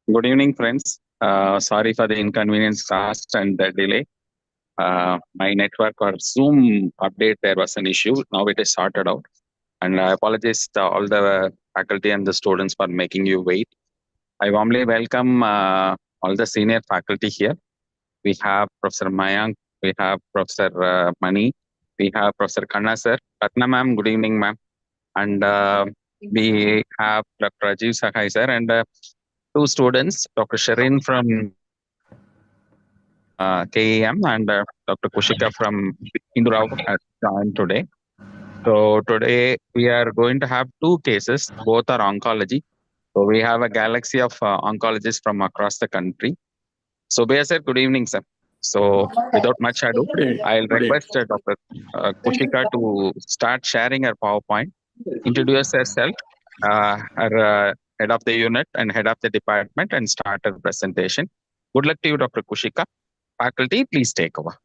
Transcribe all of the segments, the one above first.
Good evening, friends. Sorry for the inconvenience, cost, and the delay. My network or Zoom update, there was an issue. Now it is sorted out. And I apologize to all the faculty and the students for making you wait. I warmly welcome all the senior faculty here. We have Professor Mayank, we have Professor Mani, we have Professor Khanna sir. Ratna ma'am, good evening, ma'am. And we have Dr. Rajiv Sahay sir and two students, Dr. Shireen from KEM and Dr. Kushika from Indurao has joined today. So today we are going to have two cases, both are oncology. So we have a galaxy of oncologists from across the country. So Bea sir, good evening, sir. So without much ado, I'll request Dr. Kushika to start sharing her PowerPoint, introduce herself, her head of the unit and head of the department, and start her presentation. Good luck to you, Dr. Kushika. Faculty, please take over.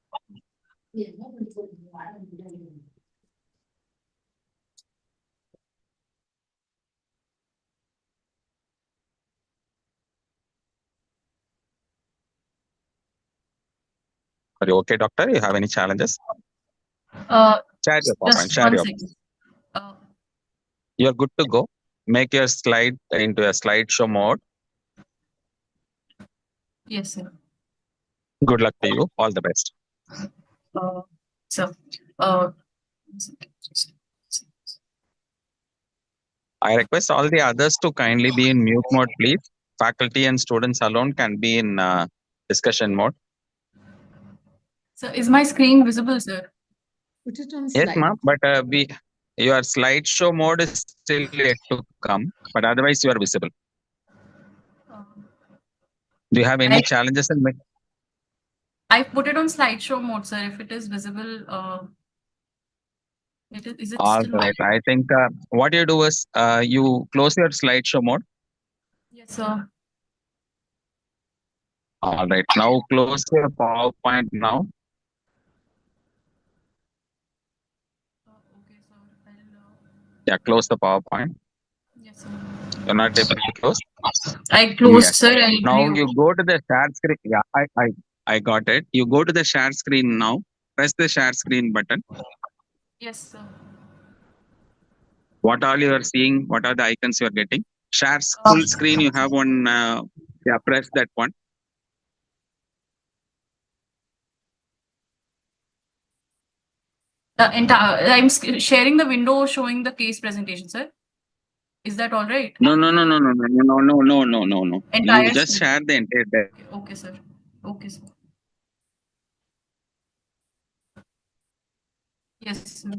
Are you okay, doctor? You have any challenges? Share your PowerPoint. Just Share one your. second. You're good to go. Make your slide into a slideshow mode. Yes, sir. Good luck to you. All the best. So, I request all the others to kindly be in mute mode, please. Faculty and students alone can be in discussion mode. so is my screen visible, sir? Put it on Yes, slide. ma'am. But your slideshow mode is still yet to come. But otherwise, you are visible. Do you have any challenges in? I put it on slideshow mode, sir. If it is visible, is it All still right. I think what you do is you close your slideshow mode. Yes, sir. All right. Now close your PowerPoint now. Okay, sir. Yeah, close the PowerPoint. Yes, sir. You're not able to close? I closed, Yes. sir. Now you go to the share screen. Yeah, I got it. You go to the share screen now. Press the share screen button. Yes, sir. What all you are seeing? What are the icons you are getting? Share full screen. You have one. Yeah, press that one. I'm sharing the window showing the case presentation, sir. Is that all right? No. Entire You just screen. share the entire. Okay, sir. Okay, sir. Yes, sir.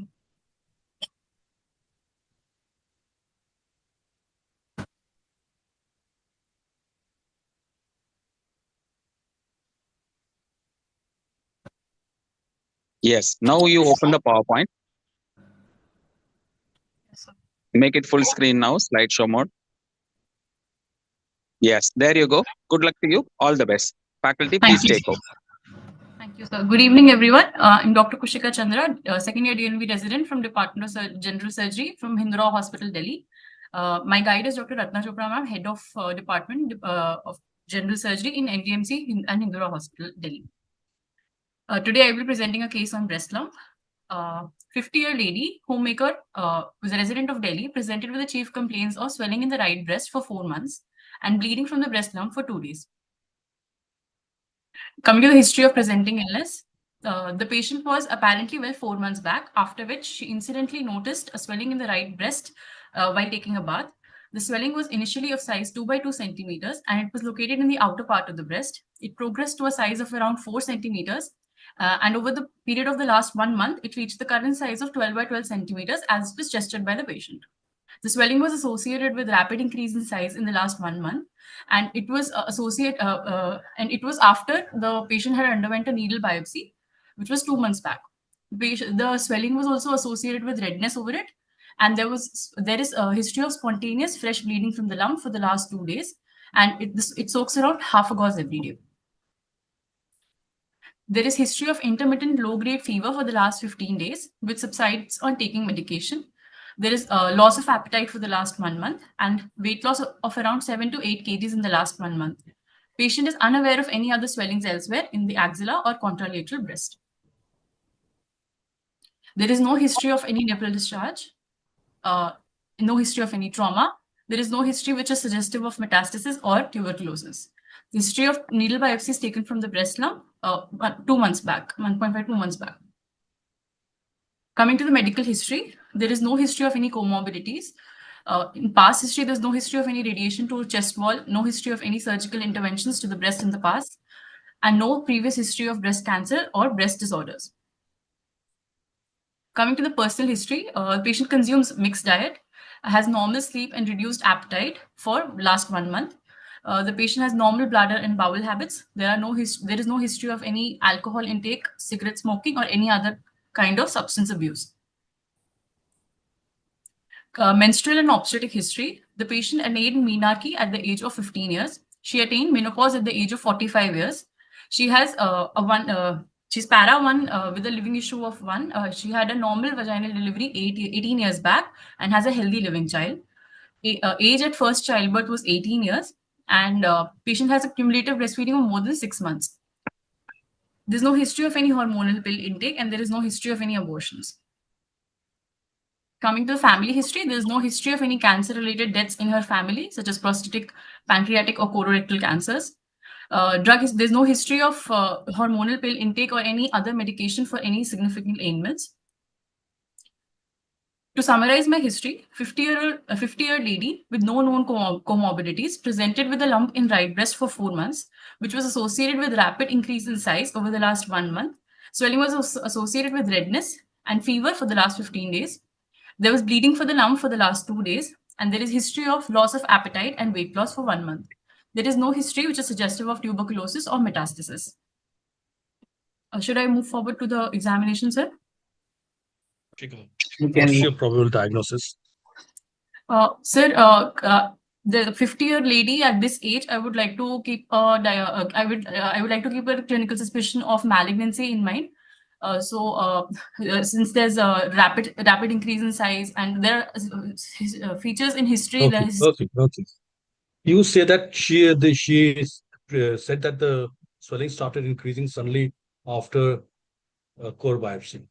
Yes. Now you open the PowerPoint. Yes, sir. Make it full screen now. Slideshow mode. Yes. There you go. Good luck to you. All the best. Faculty, please take over. Thank you, sir. Good evening, everyone. I'm Dr. Kushika Chandra, second year DNB resident from Department of General Surgery from Hindurao Hospital, Delhi. My guide is Dr. Ratna Chopra, ma'am, head of Department of General Surgery in NDMC and Hindurao Hospital, Delhi. Today, I will be presenting a case on breast lump. 50-year lady, homemaker, was a resident of Delhi, presented with the chief complaints of swelling in the right breast for 4 months and bleeding from the breast lump for 2 days. Coming to the history of presenting illness, the patient was apparently well 4 months back, after which she incidentally noticed a swelling in the right breast while taking a bath. The swelling was initially of size 2 by 2 centimeters and it was located in the outer part of the breast. It progressed to a size of around 4 centimeters. And over the period of the last 1 month, it reached the current size of 12 by 12 centimeters as was gestured by the patient. The swelling was associated with rapid increase in size in the last 1 month, and it was it was after the patient had underwent a needle biopsy, which was 2 months back. The swelling was also associated with redness over it, and there is a history of spontaneous fresh bleeding from the lump for the last 2 days, and it soaks around half a gauze every day. There is history of intermittent low-grade fever for the last 15 days, which subsides on taking medication. There is loss of appetite for the last 1 month and weight loss of around 7 to 8 kgs in the last 1 month. Patient is unaware of any other swellings elsewhere in the axilla or contralateral breast. There is no history of any nipple discharge, no history of any trauma. There is no history which is suggestive of metastasis or tuberculosis. The history of needle biopsy is taken from the breast lump 2 months back, 1.5 2 months back. Coming to the medical history, there is no history of any comorbidities. In past history, there's no history of any radiation to chest wall, no history of any surgical interventions to the breast in the past, and no previous history of breast cancer or breast disorders. Coming to the personal history, the patient consumes mixed diet, has normal sleep and reduced appetite for last 1 month. The patient has normal bladder and bowel habits. There is no history of any alcohol intake, cigarette smoking, or any other kind of substance abuse. Menstrual and obstetric history. The patient attained menarche at the age of 15 years. She attained menopause at the age of 45 years. She has she's para 1 with a living issue of 1. She had a normal vaginal delivery 18 years back and has a healthy living child. Age at first childbirth was 18 years, and patient has a cumulative breastfeeding of more than 6 months. There's no history of any hormonal pill intake, and there is no history of any abortions. Coming to the family history, there is no history of any cancer-related deaths in her family, such as prostatic, pancreatic, or colorectal cancers. There's no history of hormonal pill intake or any other medication for any significant ailments. To summarize my history, 50-year lady with no known comorbidities presented with a lump in right breast for 4 months, which was associated with rapid increase in size over the last 1 month. Swelling was associated with redness and fever for the last 15 days. There was bleeding for the lump for the last 2 days, and there is history of loss of appetite and weight loss for 1 month. There is no history which is suggestive of tuberculosis or metastasis. Should I move forward to the examination, sir? What's your probable diagnosis? Sir, the 50-year lady at this age, I would like to keep I would like to keep a clinical suspicion of malignancy in mind. Since there's a rapid increase in size and there are features in history. Okay. You say that she said that the swelling started increasing suddenly after core biopsy.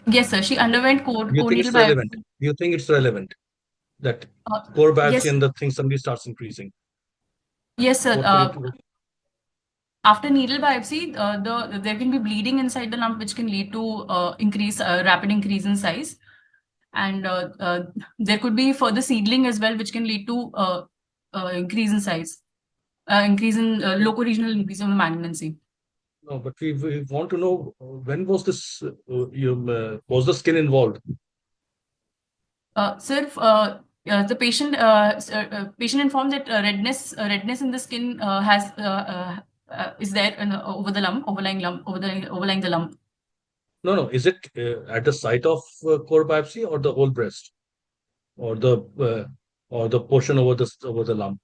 Yes, sir. She underwent core Do you think needle it's relevant? biopsy. Do you think it's relevant that core biopsy Yes. and the thing suddenly starts increasing? Yes, sir. What will it After needle biopsy, there can be bleeding inside the lump, which can lead to rapid increase in size, and there could be further seedling as well, which can lead to increase in size, increase in local regional increase in malignancy. No, but we want to know when was this? Was the skin involved? Sir, the patient informed that redness in the skin is there over the lump, overlying the lump. No. Is it at the site of core biopsy or the whole breast, or the portion over the lump?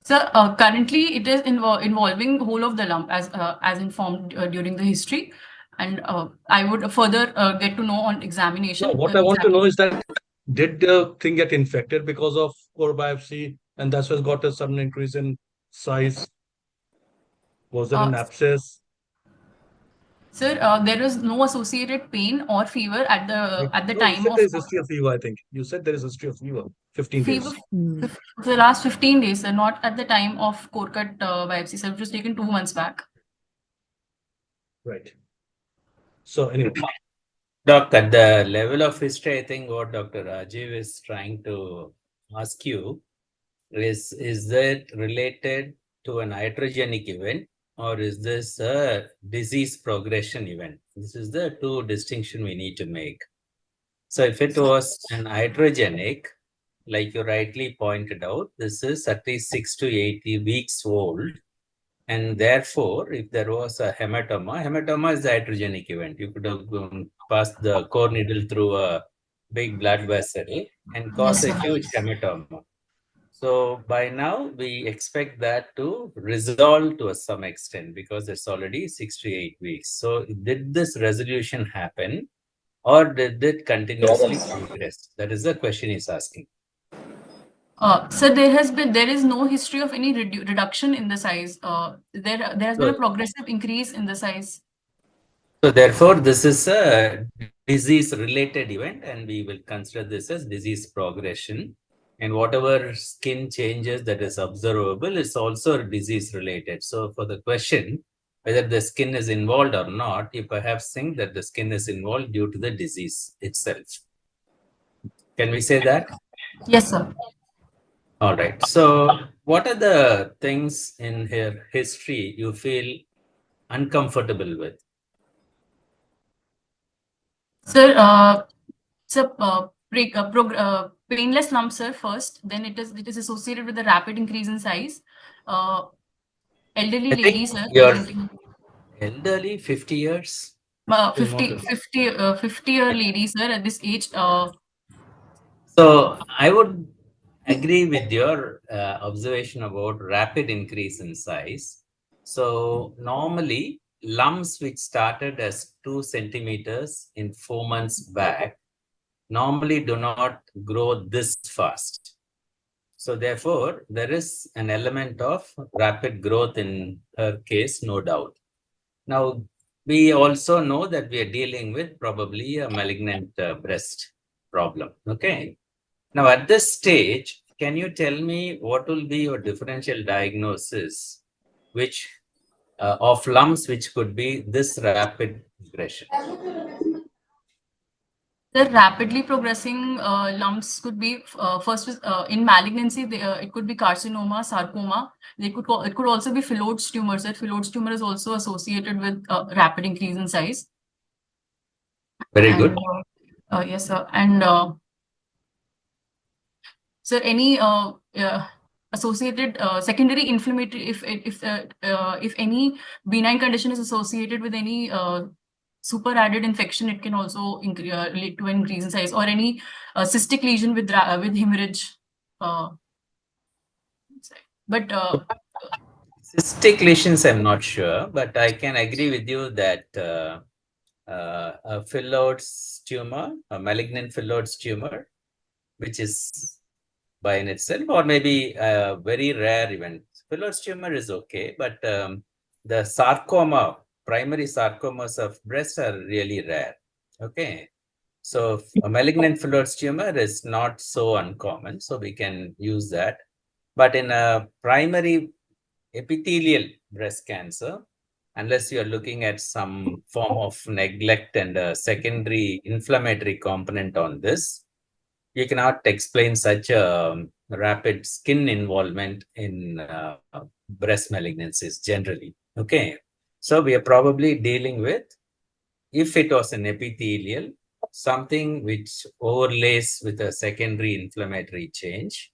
Sir, currently it is involving whole of the lump as informed during the history, and I would further get to know on examination. No, what I want to know is that did the thing get infected because of core biopsy, and that's what's got a sudden increase in size? Was there an abscess? Sir, there is no associated pain or fever at the time You said of there is history of fever. I think you said there is history of fever. 15 fever days. for the last 15 days, sir, not at the time of core cut biopsy, sir, which was taken 2 months back. Right. So anyway, Doc, at the level of history, I think what Dr. Rajiv is trying to ask you is that related to an iatrogenic event, or is this a disease progression event? This is the two distinction we need to make. So if it was an iatrogenic, like you rightly pointed out, this is at least 6 to 80 weeks old. And therefore, if there was a hematoma is the iatrogenic event. You could have passed the core needle through a big blood vessel and cause a huge hematoma. So by now, we expect that to resolve to some extent because it's already 6 to 8 weeks. So did this resolution happen? or did it continuously progress? That is the question he's asking. So there is no history of any reduction in the size. There has been a progressive increase in the size. So therefore, this is a disease-related event, and we will consider this as disease progression. And whatever skin changes that is observable is also disease-related. So for the question, whether the skin is involved or not, you perhaps think that the skin is involved due to the disease itself. Can we say that? Yes, sir. All right. So what are the things in her history you feel uncomfortable with? Sir, it's a painless lump, sir, first. Then it is associated with a rapid increase in size. Elderly lady, sir, presenting. Elderly, 50 years? 50-year lady, sir, at this age. So I would agree with your observation about rapid increase in size. So normally lumps which started as 2 centimeters in 4 months back normally do not grow this fast. So therefore, there is an element of rapid growth in her case, no doubt. Now, we also know that we are dealing with probably a malignant breast problem. Okay. Now, at this stage, can you tell me what will be your differential diagnosis, which of lumps which could be this rapid progression? The rapidly progressing lumps could be first in malignancy. It could be carcinoma, sarcoma. It could also be Phyllodes tumor. So Phyllodes tumor is also associated with rapid increase in size. Very good. Yes, sir. And sir, any associated secondary inflammatory, if any benign condition is associated with any super added infection, it can also lead to an increase in size, or any cystic lesion with hemorrhage. But Cystic lesions, I'm not sure, but I can agree with you that a Phyllodes tumor, a malignant Phyllodes tumor, which is by in itself, or maybe a very rare event. Phyllodes tumor is okay, but the sarcoma, primary sarcomas of breast are really rare. Okay. So a malignant Phyllodes tumor is not so uncommon, so we can use that. But in a primary epithelial breast cancer, unless you are looking at some form of neglect and a secondary inflammatory component on this, you cannot explain such a rapid skin involvement in breast malignancies generally. Okay. So we are probably dealing with, if it was an epithelial, something which overlays with a secondary inflammatory change.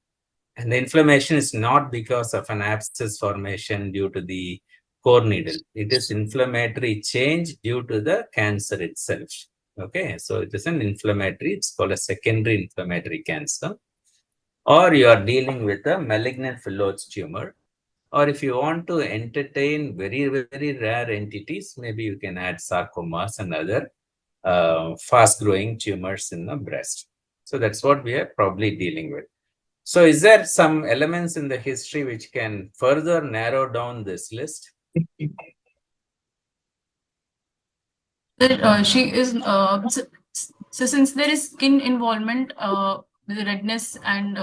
And the inflammation is not because of an abscess formation due to the core needle. It is inflammatory change due to the cancer itself. Okay, so it is an inflammatory, it's called a secondary inflammatory cancer. Or you are dealing with a malignant Phyllodes tumor. Or if you want to entertain very, very rare entities, maybe you can add sarcomas and other fast-growing tumors in the breast. So that's what we are probably dealing with. So is there some elements in the history which can further narrow down this list? she is so since there is skin involvement with redness, and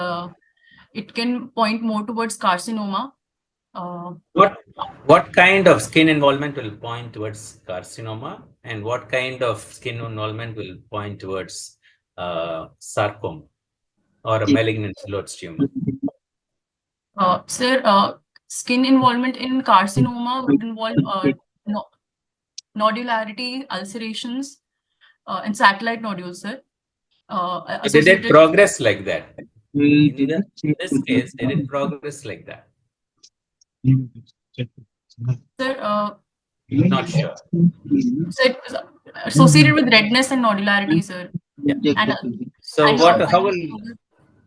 it can point more towards carcinoma. What kind of skin involvement will point towards carcinoma, and what kind of skin involvement will point towards sarcoma or a malignant Phyllodes tumor? Sir, skin involvement in carcinoma would involve nodularity, ulcerations, and satellite nodules, sir. Did it progress like that? In this case, did it progress like that? Sir, Not sure. so it was associated with redness and nodularity, sir. Yeah. So how will,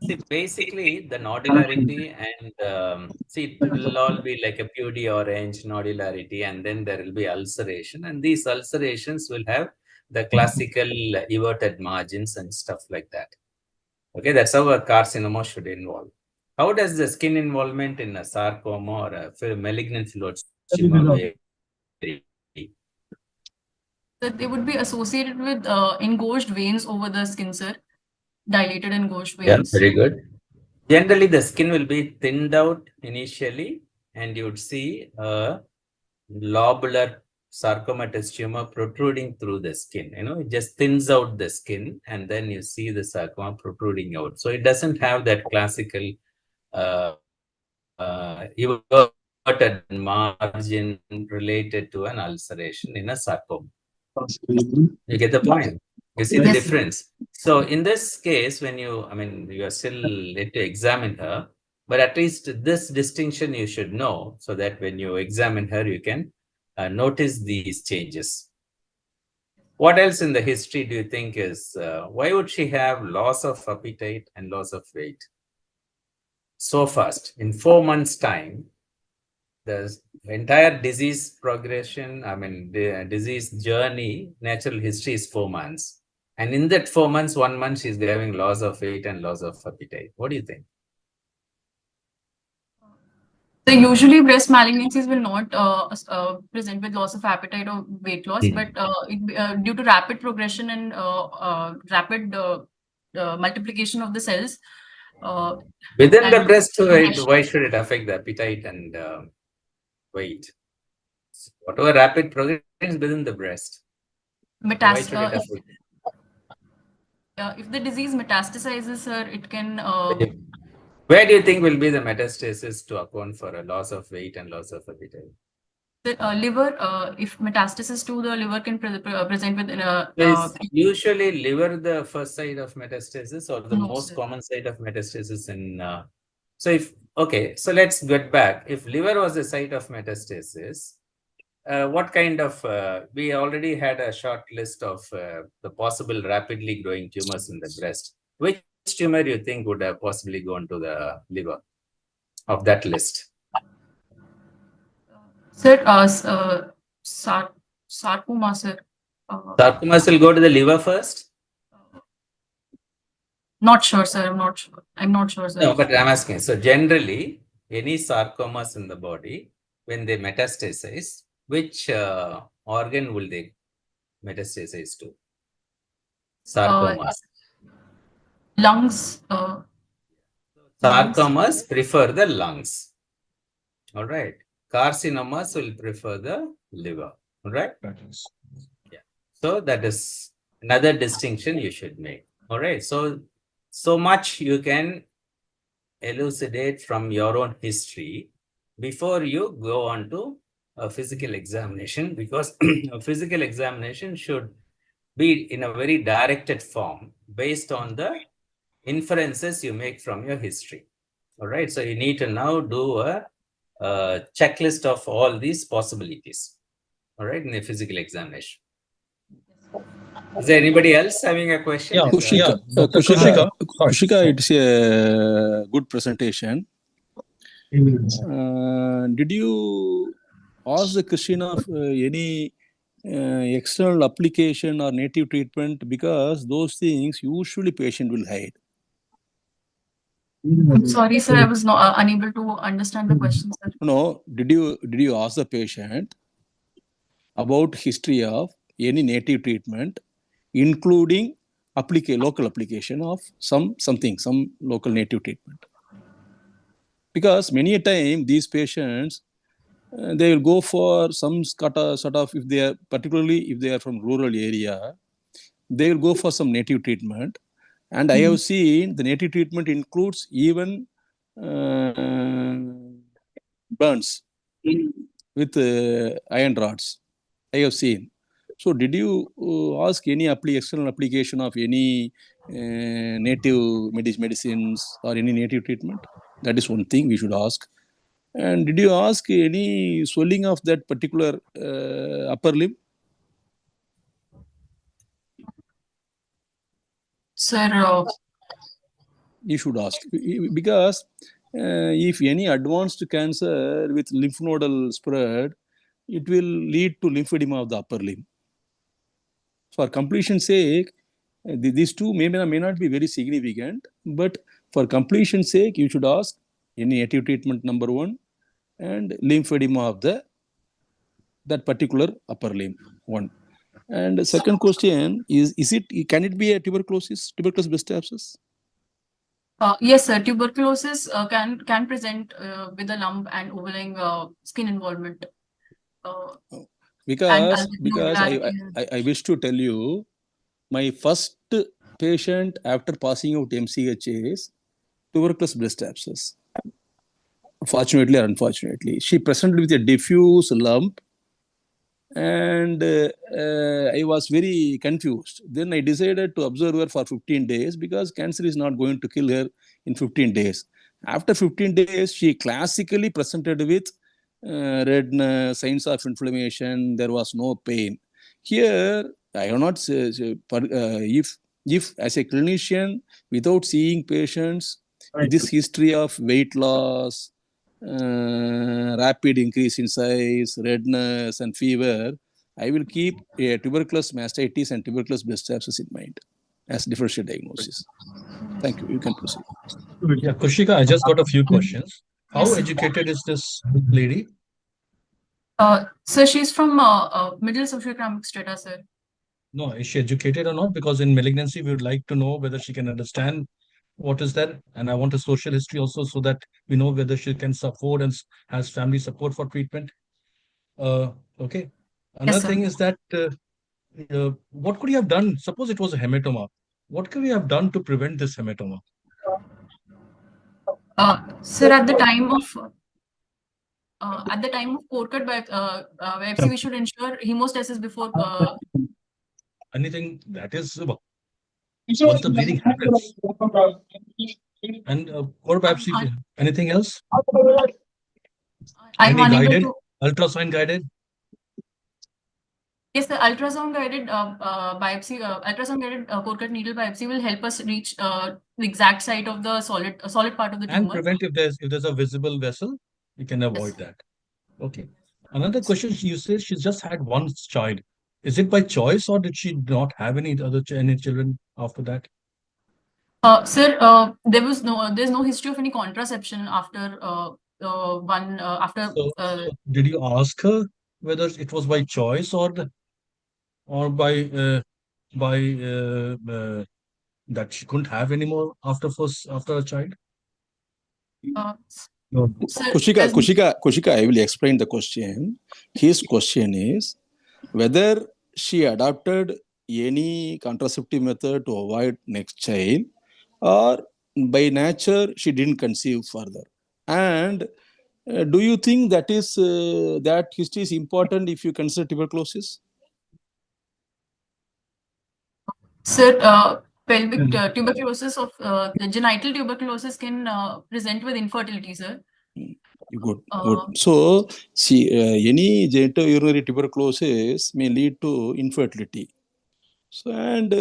see, basically the nodularity and see, it will all be like a purity orange nodularity, and then there will be ulceration, and these ulcerations will have the classical everted margins and stuff like that. Okay, that's how a carcinoma should involve. How does the skin involvement in a sarcoma or a malignant phyllodes tumor vary? That they would be associated with engorged veins over the skin, sir. Dilated engorged Yeah, veins. very good. Generally, the skin will be thinned out initially, and you would see a lobular sarcomatous tumor protruding through the skin. It just thins out the skin, and then you see the sarcoma protruding out. So it doesn't have that classical everted margin related to an ulceration in a sarcoma. You get the point? You see the Yes, difference. So in this case, when you are still yet to examine her, but at least this distinction you should know, so that when you examine her, you can notice these changes. What else in the history do you think is, why would she have loss of appetite and loss of weight so fast? In 4 months' time, the entire disease progression, the disease journey, natural history is 4 months. And in that 4 months, 1 month, she's having loss of weight and loss of appetite. What do you think? So usually breast malignancies will not present with loss of appetite or weight loss, but due to rapid progression and rapid multiplication of the cells. Within the and breast, progression- why should it affect the appetite and weight? Whatever rapid progression is within the breast, why should it affect? If the disease metastasizes, sir, it can. Where do you think will be the metastasis to account for a loss of weight and loss of appetite? The liver, if metastasis to the liver can present with. Is usually liver the first site of metastasis or the No, most sir. common site of metastasis in? So let's get back. If liver was the site of metastasis, what kind of? We already had a short list of the possible rapidly growing tumors in the breast. Which tumor do you think would have possibly gone to the liver of that list? Sir, sarcoma, sir. Sarcomas will go to the liver first? Not sure, sir. I'm not sure, sir. No, but I'm asking. So generally, any sarcomas in the body, when they metastasize, which organ will they metastasize to? Sarcomas. Lungs. Sarcomas prefer the lungs. All right. Carcinomas will prefer the liver. All right. Yeah. So that is another distinction you should make. All right. So much you can elucidate from your own history before you go on to a physical examination, because a physical examination should be in a very directed form based on the inferences you make from your history. All right. So you need to now do a checklist of all these possibilities. All right. In a physical examination. Is there anybody else having a question? Yeah, Kushika, it's a good presentation. Did you ask the question of any external application or native treatment? Because those things usually patient will hide. I'm sorry, sir. I was not unable to understand the question, sir. No, did you ask the patient about history of any native treatment, including local application of some local native treatment? Because many a time these patients they will go for some sort of if they are, particularly if they are from rural area, they will go for some native treatment. And I have seen the native treatment includes even burns with iron rods. I have seen. So did you ask any external application of any native medicines or any native treatment? That is one thing we should ask. And did you ask any swelling of that particular upper limb? Sir, You should ask, because if any advanced cancer with lymph nodal spread, it will lead to lymphedema of the upper limb. For completion's sake, these two may not be very significant, but for completion's sake, you should ask any native treatment number 1 and lymphedema of that particular upper limb 1. And the second question is can it be a tuberculosis breast abscess? Yes, sir. Tuberculosis can present with a lump and overlying skin involvement. Because alveolarity. I wish to tell you, my first patient after passing out MCH is tuberculosis breast abscess. Fortunately or unfortunately, she presented with a diffuse lump, and I was very confused. Then I decided to observe her for 15 days because cancer is not going to kill her in 15 days. After 15 days, she classically presented with redness, signs of inflammation. There was no pain. Here, I have not say, if as a clinician, without seeing patients with this history of weight loss, rapid increase in size, redness, and fever, I will keep a tuberculosis mastitis and tuberculosis breast abscess in mind as differential diagnosis. Thank you. You can proceed. Yeah, Kushika, I just got a few questions. How Yes, sir. educated is this lady? So she's from middle socioeconomic strata, sir. No, is she educated or not? Because in malignancy, we would like to know whether she can understand what is there. And I want a social history also so that we know whether she can support and has family support for treatment. Okay. Another Yes, sir. thing is that what could you have done? Suppose it was a hematoma. What could you have done to prevent this hematoma? Sir, at the time of core cut biopsy, we should ensure hemostasis before. Anything that is once the bleeding happens. And core biopsy, anything else? I'm Any unable guided, to. ultrasound guided? Yes, the ultrasound guided biopsy, ultrasound guided core cut needle biopsy will help us reach the exact site of the solid part of the And tumor. prevent if there's a visible vessel, you can avoid that. Okay. Another question, you say she just had one child. Is it by choice or did she not have any children after that? Sir, there's no history of any contraception after So did you ask her whether it was by choice or by that she couldn't have any more after a child? sir, Kushika, I will explain the question. His question is whether she adopted any contraceptive method to avoid next child, or by nature she didn't conceive further. And do you think that history is important if you consider tuberculosis? Sir, pelvic tuberculosis of the genital tuberculosis can present with infertility, sir. Good. So, see, any genitourinary tuberculosis may lead to infertility. So, and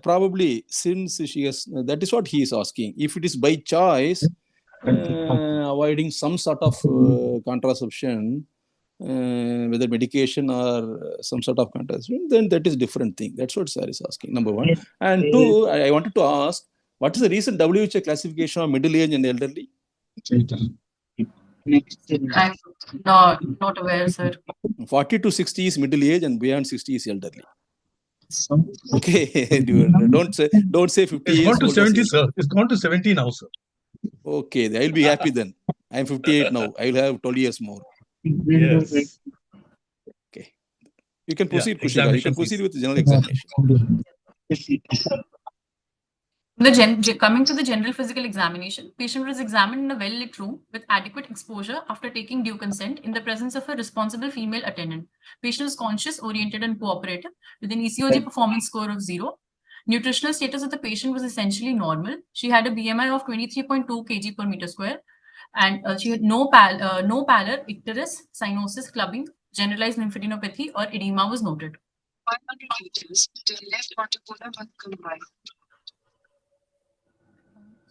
probably since she has, that is what he is asking. If it is by choice, avoiding some sort of contraception, whether medication or some sort of contraception, then that is different thing. That's what Sir is asking, number one. And two, I wanted to ask, what is the recent WHO classification of middle age and elderly? I'm not aware, sir. 40 to 60 is middle age and beyond 60 is elderly. Okay, don't say 50 It's years gone to old. 70, sir. It's gone to 70 now, sir. Okay, I'll be happy then. I'm 58 now. I will have 12 years more. Yes. Okay. You can proceed, Yeah, Kushika. You can proceed with the general examination. Coming to the general physical examination, patient was examined in a well-lit room with adequate exposure after taking due consent in the presence of a responsible female attendant. Patient was conscious, oriented, and cooperative with an ECOG performance score of 0. Nutritional status of the patient was essentially normal. She had a BMI of 23.2 kg per meter square, and she had no pallor, icterus, cyanosis, clubbing, generalized lymphadenopathy, or edema was noted. 500 meters to left Pontapola combined.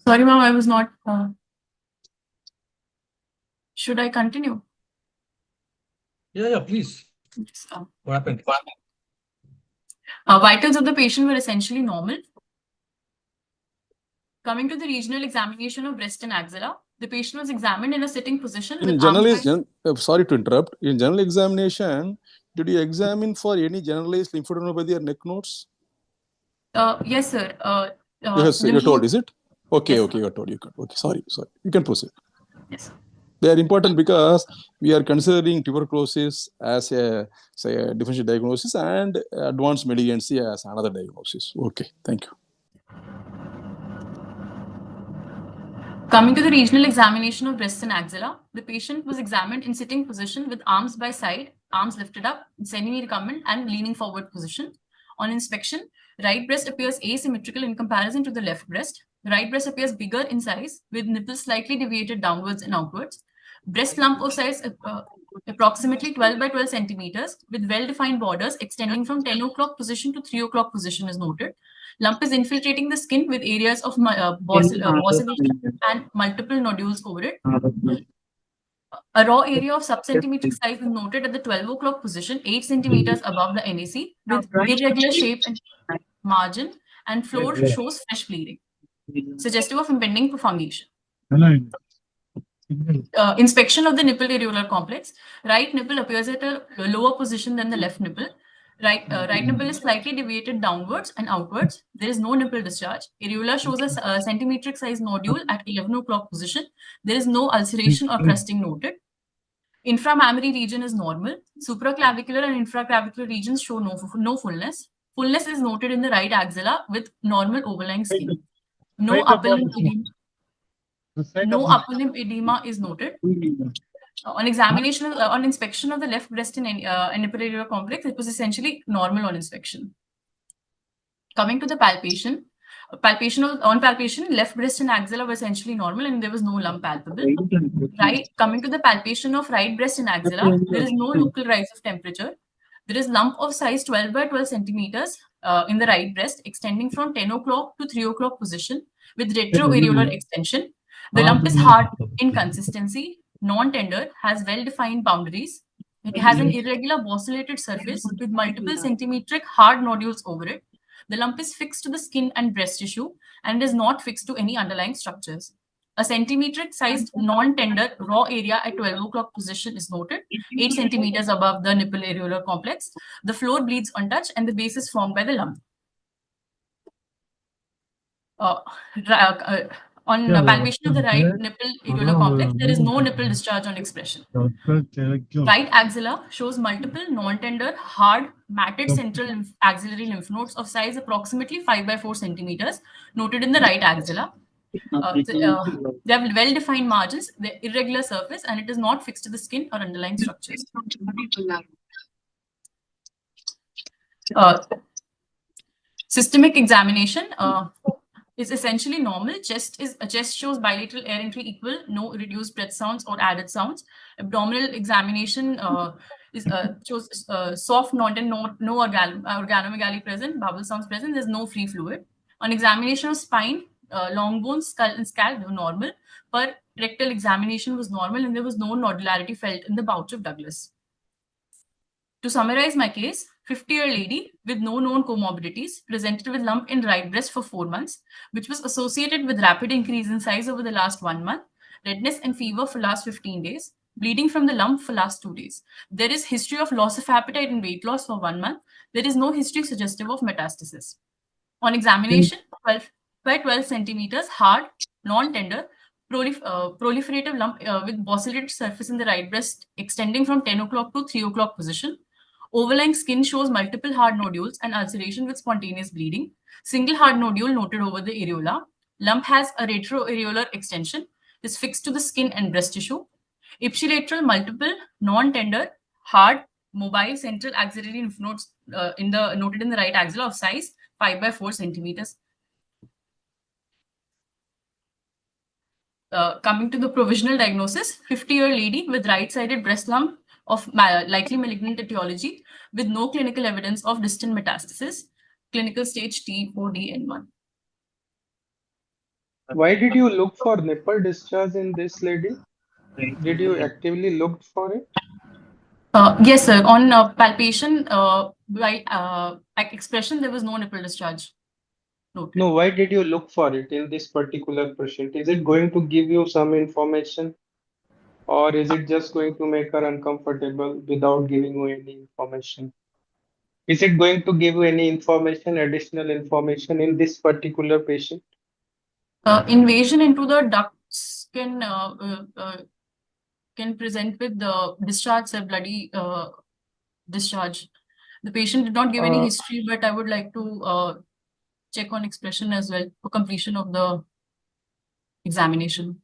Sorry, ma'am, I was not. Should I continue? Yeah, please. Yes, What happened? Vitals of the patient were essentially normal. Coming to the regional examination of breast and axilla, the patient was examined in a sitting position. In sorry to interrupt. In general examination, did you examine for any generalized lymphadenopathy or neck nodes? Yes, sir. Yes, you're told, is it? Okay, Yes, okay, you're told. Okay, sorry. You can proceed. Yes. They are important because we are considering tuberculosis as a, say, a differential diagnosis and advanced malignancy as another diagnosis. Okay, thank you. Coming to the regional examination of breast and axilla, the patient was examined in sitting position with arms by side, arms lifted up, semi-recumbent and leaning forward position. On inspection, right breast appears asymmetrical in comparison to the left breast. Right breast appears bigger in size with nipples slightly deviated downwards and outwards. Breast lump of size approximately 12 by 12 centimeters with well-defined borders extending from 10 o'clock position to 3 o'clock position is noted. Lump is infiltrating the skin with areas of bossylation and multiple nodules over it. A raw area of subcentimetric size is noted at the 12 o'clock position, 8 centimeters above the NAC, with irregular shape and margin, and floor shows fresh bleeding, suggestive of impending profungation. Inspection of the nipple areolar complex. Right nipple appears at a lower position than the left nipple. Right nipple is slightly deviated downwards and outwards. There is no nipple discharge. Areola shows a centimetric size nodule at 11 o'clock position. There is no ulceration or crusting noted. Inframammary region is normal. Supraclavicular and infraclavicular regions show no fullness. Fullness is noted in the right axilla with normal overlying skin. No upper limb edema is noted. On examination, on inspection of the left breast and nipple areolar complex, it was essentially normal on inspection. Coming to the palpation, on palpation, left breast and axilla were essentially normal and there was no lump palpable. Coming to the palpation of right breast and axilla, there is no local rise of temperature. There is lump of size 12 by 12 centimeters in the right breast, extending from 10 o'clock to 3 o'clock position with retroareolar extension. The lump is hard in consistency, non-tender, has well-defined boundaries. It has an irregular bossylated surface with multiple centimetric hard nodules over it. The lump is fixed to the skin and breast tissue and is not fixed to any underlying structures. A centimetric sized non-tender raw area at 12 o'clock position is noted, 8 centimeters above the nipple areolar complex. The floor bleeds untouched and the base is formed by the lump. On palpation of the right nipple areolar complex, there is no nipple discharge on expression. Right axilla shows multiple non-tender, hard, matted central axillary lymph nodes of size approximately 5 by 4 centimeters, noted in the right axilla. They have well-defined margins, the irregular surface, and it is not fixed to the skin or underlying structures. Systemic examination is essentially normal. Chest shows bilateral air entry equal, no reduced breath sounds or added sounds. Abdominal examination shows soft, no organomegaly present, bubble sounds present. There's no free fluid. On examination of spine, long bones, skull and scalp were normal, but rectal examination was normal and there was no nodularity felt in the pouch of Douglas. To summarize my case, 50-year lady with no known comorbidities presented with lump in right breast for 4 months, which was associated with rapid increase in size over the last 1 month, redness and fever for last 15 days, bleeding from the lump for last 2 days. There is history of loss of appetite and weight loss for 1 month. There is no history suggestive of metastasis. On examination, 12 by 12 centimeters, hard, non-tender, proliferative lump with bossulated surface in the right breast extending from 10 o'clock to 3 o'clock position. Overlying skin shows multiple hard nodules and ulceration with spontaneous bleeding. Single hard nodule noted over the areola. Lump has a retroareolar extension, is fixed to the skin and breast tissue. Ipsilateral, multiple, non-tender, hard, mobile central axillary lymph nodes noted in the right axilla of size 5 by 4 centimeters. Coming to the provisional diagnosis, 50-year lady with right-sided breast lump of likely malignant etiology with no clinical evidence of distant metastasis, clinical stage T4D-N1. Why did you look for nipple discharge in this lady? Did you actively look for it? Yes, sir. On palpation, by expression, there was no nipple discharge noted. No, why did you look for it in this particular patient? Is it going to give you some information, or is it just going to make her uncomfortable without giving you any information? Is it going to give you any information, additional information in this particular patient? Invasion into the ducts can present with the discharge, a bloody discharge. The patient did not give any history, but I would like to check on expression as well for completion of the examination.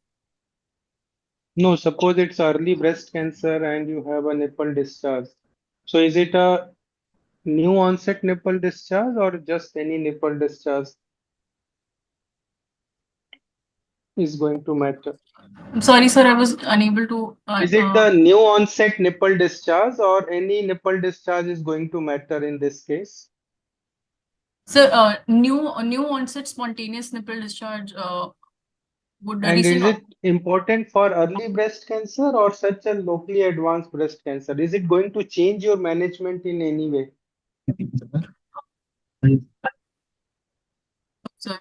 No, suppose it's early breast cancer and you have a nipple discharge. So is it a new onset nipple discharge or just any nipple discharge is going to matter? I'm sorry, sir, I was unable to. Is it the new onset nipple discharge or any nipple discharge is going to matter in this case? Sir, new onset spontaneous nipple discharge would And is recent. it important for early breast cancer or such a locally advanced breast cancer? Is it going to change your management in any way? Sir,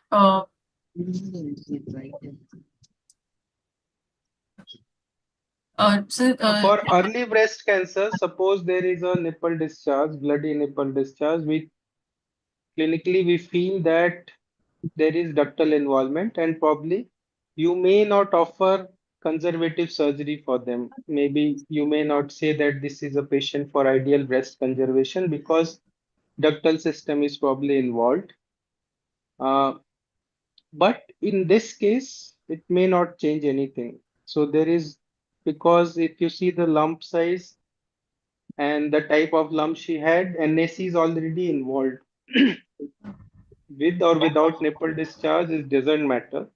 So for early breast cancer, suppose there is a nipple discharge, bloody nipple discharge, clinically we feel that there is ductal involvement and probably you may not offer conservative surgery for them. Maybe you may not say that this is a patient for ideal breast conservation because ductal system is probably involved. But in this case, it may not change anything. So there is, because if you see the lump size and the type of lump she had, NAC is already involved. With or without nipple discharge, it doesn't matter.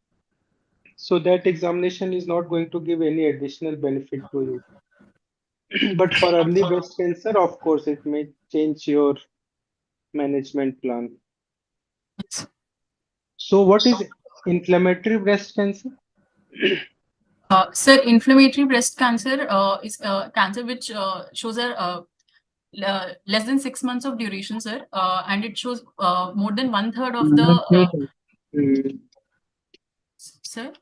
So that examination is not going to give any additional benefit to you. But for early breast cancer, of course, it may change your management plan. So what is inflammatory breast cancer? Sir, inflammatory breast cancer is cancer which shows a less than 6 months of duration, sir, and it shows more than 1/3 of the. Sir?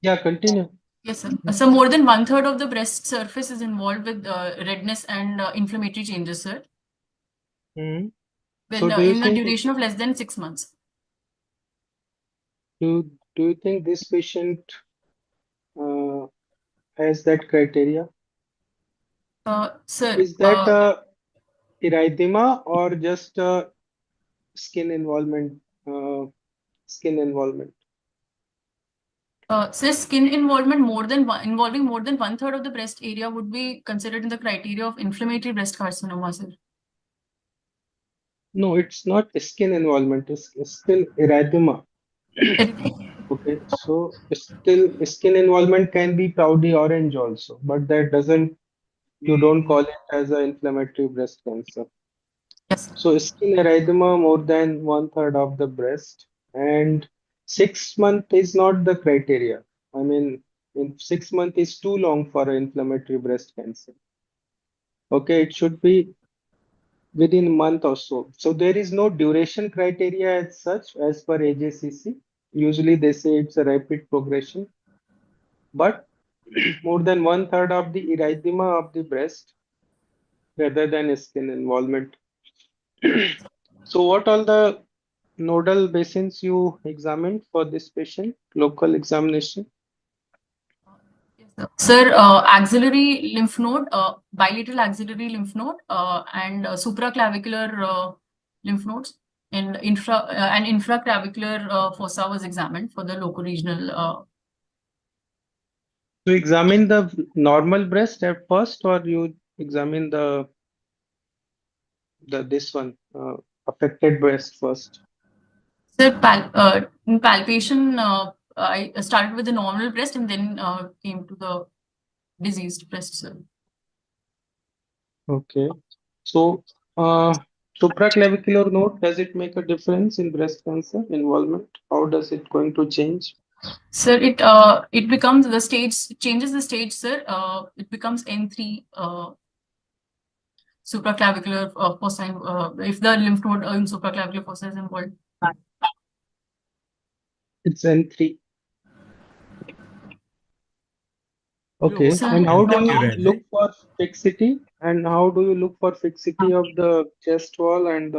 Yeah, continue. Yes, sir. So more than 1/3 of the breast surface is involved with redness and inflammatory changes, sir. So When do you in a think duration of less than 6 months. do you think this patient has that criteria? Sir, Is that erythema or just skin involvement? Skin involvement. Sir, skin involvement involving more than 1/3 of the breast area would be considered in the criteria of inflammatory breast carcinoma, sir. No, it's not skin involvement. It's still erythema. Okay, so still skin involvement can be cloudy orange also, but that doesn't, you don't call it as an inflammatory breast cancer. Yes. So skin erythema more than 1/3 of the breast, and 6 months is not the criteria. I mean, in 6 months is too long for an inflammatory breast cancer. Okay, it should be within a month or so. So there is no duration criteria as such as per AJCC. Usually they say it's a rapid progression, but more than 1/3 of the erythema of the breast rather than skin involvement. So what all the nodal basins you examined for this patient, local examination? Sir, axillary lymph node, bilateral axillary lymph node, and supraclavicular lymph nodes, and infraclavicular fossa was examined for the local regional. So examine the normal breast at first, or you examine the this one affected breast first? Sir, in palpation, I started with the normal breast and then came to the diseased breast, sir. Okay. So supraclavicular node, does it make a difference in breast cancer involvement? How does it going to change? Sir, it becomes the stage, changes the stage, sir. It becomes N3. supraclavicular fossa, if the lymph node in supraclavicular fossa is involved. It's N3. Okay, So- and how do you N3 look for fixity? And how do you look for fixity of the chest wall and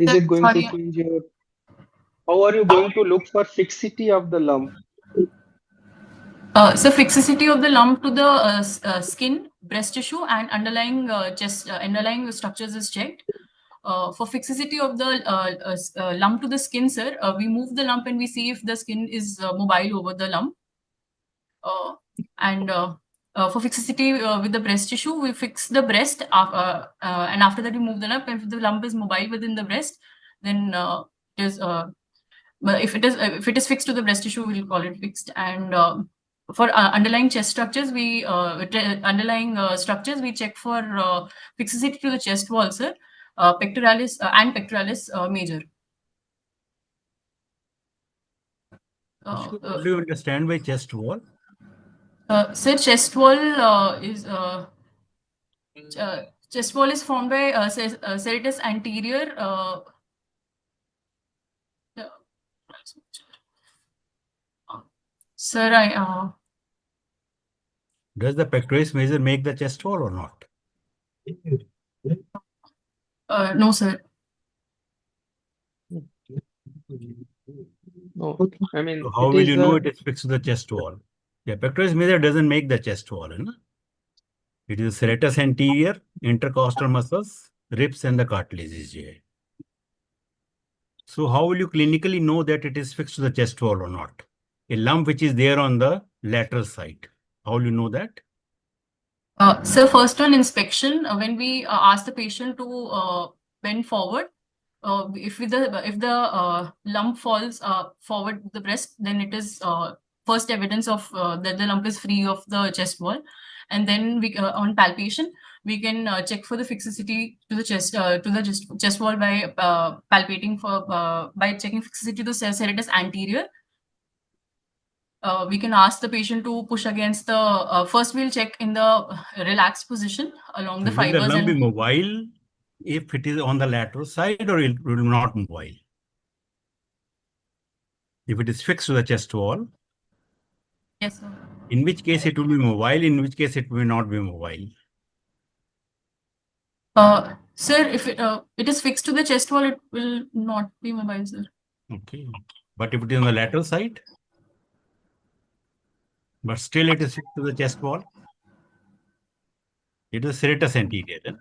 is it going to Sorry. change your? How are you going to look for fixity of the lump? So fixicity of the lump to the skin, breast tissue, and underlying underlying structures is checked. For fixicity of the lump to the skin, sir, we move the lump and we see if the skin is mobile over the lump. And for fixicity with the breast tissue, we fix the breast, and after that we move the lump. And if the lump is mobile within the breast, then it is. But if it is fixed to the breast tissue, we'll call it fixed. And for underlying chest structures, we check for fixicity to the chest wall, sir, pectoralis and pectoralis major. What do you understand by chest wall? Sir, chest wall is formed by serratus anterior. Sir, Does the pectoralis major make the chest wall or not? no, sir. No, I mean, So how it will is you know a it is fixed to the chest wall? Yeah, pectoralis major doesn't make the chest wall. You know? It is serratus anterior, intercostal muscles, ribs, and the cartilage is here. So how will you clinically know that it is fixed to the chest wall or not? A lump which is there on the lateral side. How will you know that? So first on inspection, when we ask the patient to bend forward, if the lump falls forward the breast, then it is first evidence of that the lump is free of the chest wall. And then we on palpation we can check for the fixicity to the chest wall by palpating for by checking fixicity to the serratus anterior. We can ask the patient to push against the first we'll check in the relaxed position along the Will the fibers lump be and mobile if it is on the lateral side, or it will not mobile? If it is fixed to the chest wall, yes, sir. in which case it will be mobile, in which case it will not be mobile. Sir, if it is fixed to the chest wall, it will not be mobile, sir. Okay. But if it is on the lateral side, but still it is fixed to the chest wall, it is serratus anterior. Then.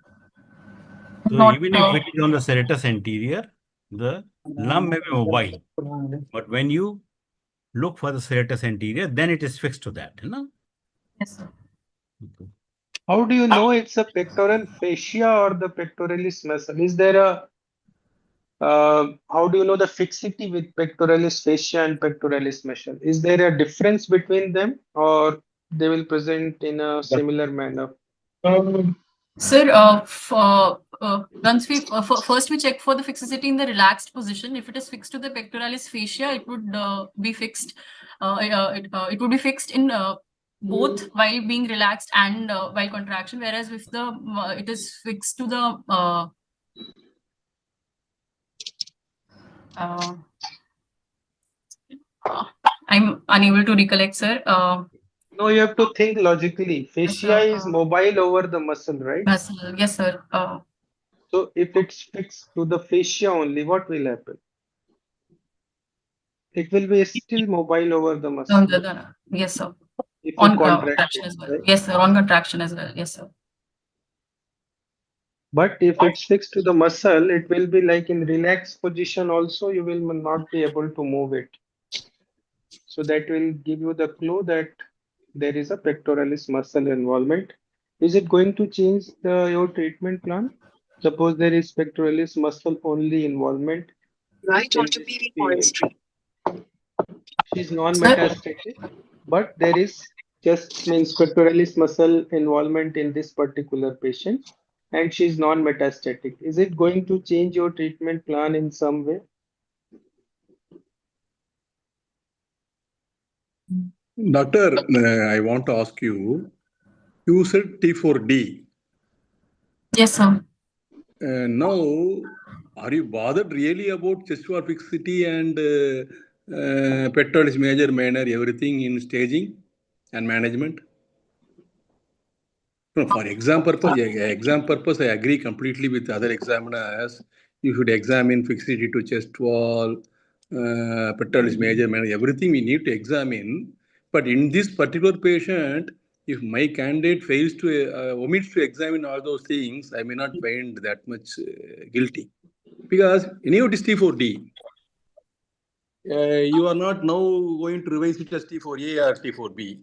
So Not, even if it is on the serratus anterior, the lump may be mobile. But when you look for the serratus anterior, then it is fixed to that. You know? yes, sir. Okay. How do you know it's a pectoral fascia or the pectoralis muscle? Is there a how do you know the fixity with pectoralis fascia and pectoralis muscle? Is there a difference between them, or they will present in a similar manner? Sir, once we first we check for the fixicity in the relaxed position. If it is fixed to the pectoralis fascia, it would be fixed. It would be fixed in both while being relaxed and while contraction. Whereas if the it is fixed to the I'm unable to recollect, sir. No, you have to think logically. Fascia sir, is mobile over the muscle, right? muscle. Yes, sir. So if it's fixed to the fascia only, what will happen? It will be still mobile over the muscle Yes, sir. if you On contract contraction it, as well. right? Yes, sir. On contraction as well. Yes, sir. But if it's fixed to the muscle, it will be like in relaxed position also, you will not be able to move it. So that will give you the clue that there is a pectoralis muscle involvement. Is it going to change your treatment plan? Suppose there is pectoralis muscle only involvement Right in onto this PD female. points. She's non-metastatic, but there is just means pectoralis muscle involvement in this particular patient, and she's non-metastatic. Is it going to change your treatment plan in some way? Doctor, I want to ask you, you said T4D. Yes, sir. Now, are you bothered really about chest wall fixity and pectoralis major, minor, everything in staging and management? No, for exam purpose, I agree completely with other examiners. You should examine fixity to chest wall, pectoralis major, minor, everything we need to examine. But in this particular patient, if my candidate fails to omits to examine all those things, I may not find that much guilty. Because anyhow, it is T4D. You are not now going to revise it as T4A or T4B.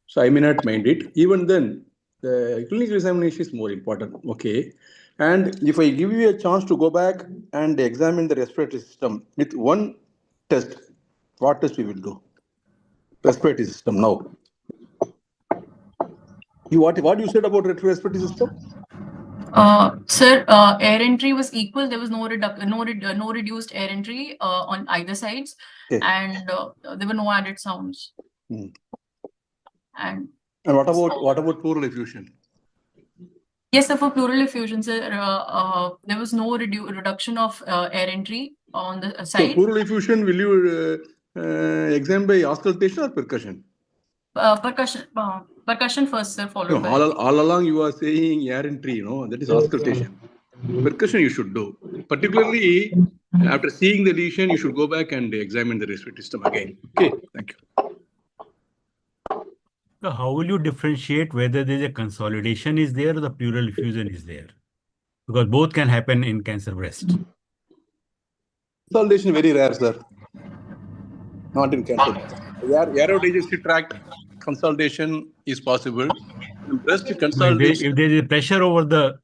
So I may not mind it. Even then, the clinical examination is more important. Okay. And if I give you a chance to go back and examine the respiratory system with one test, what test we will do? Respiratory system now. What you said about respiratory system? Sir, air entry was equal. There was no reduced air entry on either sides, Okay. and there were no added sounds. And what about pleural effusion? Yes, sir, for pleural effusion, sir, there was no reduction of air entry on the side. So pleural effusion, will you examine by auscultation or percussion? Percussion first, sir, followed by. All along you are saying air entry, that is auscultation. Percussion you should do. Particularly after seeing the lesion, you should go back and examine the respiratory system again. Okay, thank you. So how will you differentiate whether there is a consolidation is there or the pleural effusion is there? Because both can happen in cancer breast. Consolidation very rare, sir. Not in cancer. Aerodigestive tract consolidation is possible. In breast consolidation. If there is a pressure over the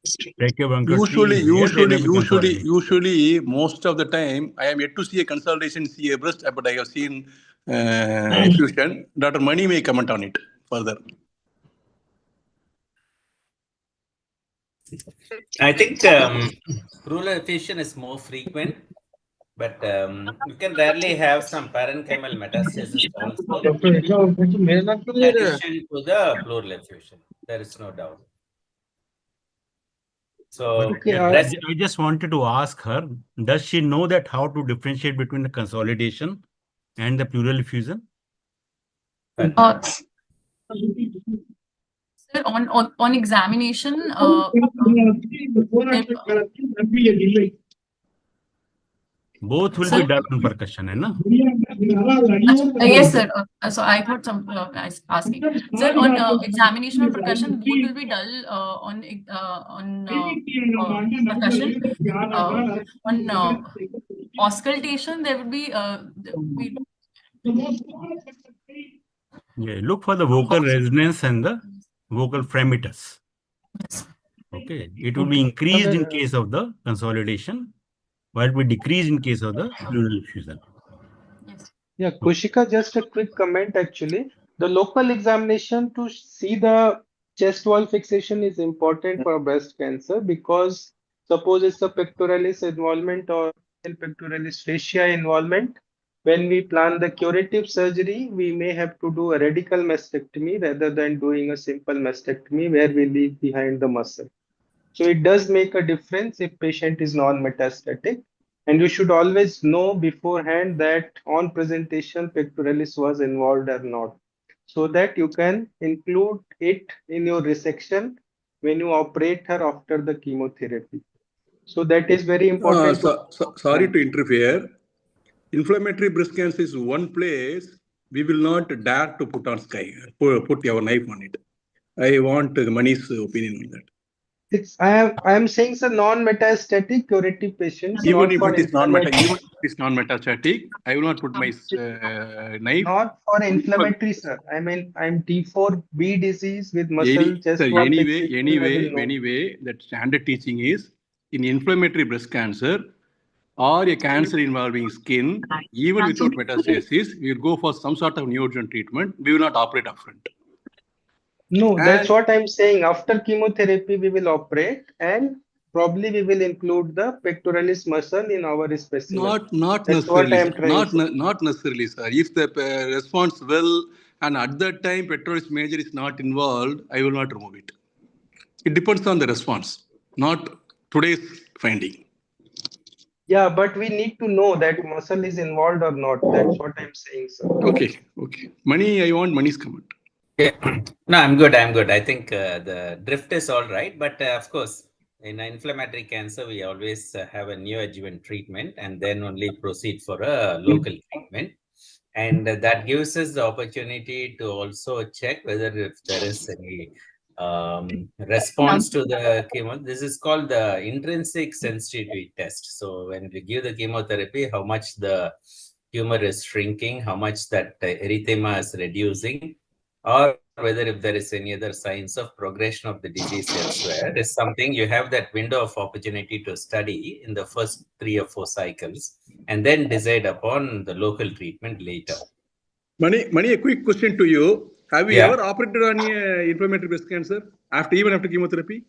Usually, most of the time, I am yet to see a consolidation, see a breast, but I have seen effusion. Dr. Mani may comment on it further. I think pleural effusion is more frequent, but you can rarely have some parenchymal metastasis also in addition to the pleural effusion. There is no doubt. So I just wanted to ask her, does she know that how to differentiate between the consolidation and the pleural effusion? Sir, on examination, both will be done on percussion, no? Yes, sir. So I thought some asking. Sir, on examination on percussion, both will be done on percussion. On auscultation, there would be look for the vocal resonance and the vocal fremitus. Okay, it will be increased in case of the consolidation, while it will decrease in case of the pleural effusion. Yeah, Kushika, just a quick comment actually. The local examination to see the chest wall fixation is important for breast cancer because suppose it's a pectoralis involvement or pectoralis fascia involvement. When we plan the curative surgery, we may have to do a radical mastectomy rather than doing a simple mastectomy where we leave behind the muscle. So it does make a difference if patient is non-metastatic. And you should always know beforehand that on presentation pectoralis was involved or not, so that you can include it in your resection when you operate her after the chemotherapy. So that is very important. Sorry to interfere. Inflammatory breast cancer is one place we will not dare to put your knife on it. I want the Mani's opinion on that. I am saying it's a non-metastatic curative patients. Even if it is non-metastatic, I will not put my knife. Not for inflammatory, sir. I mean, I'm T4B disease with muscle chest wall Anyway, that standard teaching is in inflammatory breast cancer or a cancer involving skin, even without metastasis, we will go for some sort of neoadjuvant treatment. We will not operate upfront. No, that's what I'm saying. After chemotherapy, we will operate and probably we will include the pectoralis muscle in our specimen. Not that's necessarily. What I'm not necessarily, sir. If the response well and at that time pectoralis major is not involved, I will not remove it. it depends on the response, not today's finding. Yeah, but we need to know that muscle is involved or not. That's what I'm saying, sir. Okay. Mani, I want Mani's comment. Yeah, no, I'm good. I think the drift is all right, but of course, in inflammatory cancer, we always have a neoadjuvant treatment and then only proceed for a local treatment. And that gives us the opportunity to also check whether if there is any response to the chemo. This is called the intrinsic sensitivity test. So when we give the chemotherapy, how much the tumor is shrinking, how much that erythema is reducing, or whether if there is any other signs of progression of the disease elsewhere, is something you have that window of opportunity to study in the first 3 or 4 cycles and then decide upon the local treatment later. Mani, a quick question to you. Have you Yeah. ever operated on inflammatory breast cancer even after chemotherapy?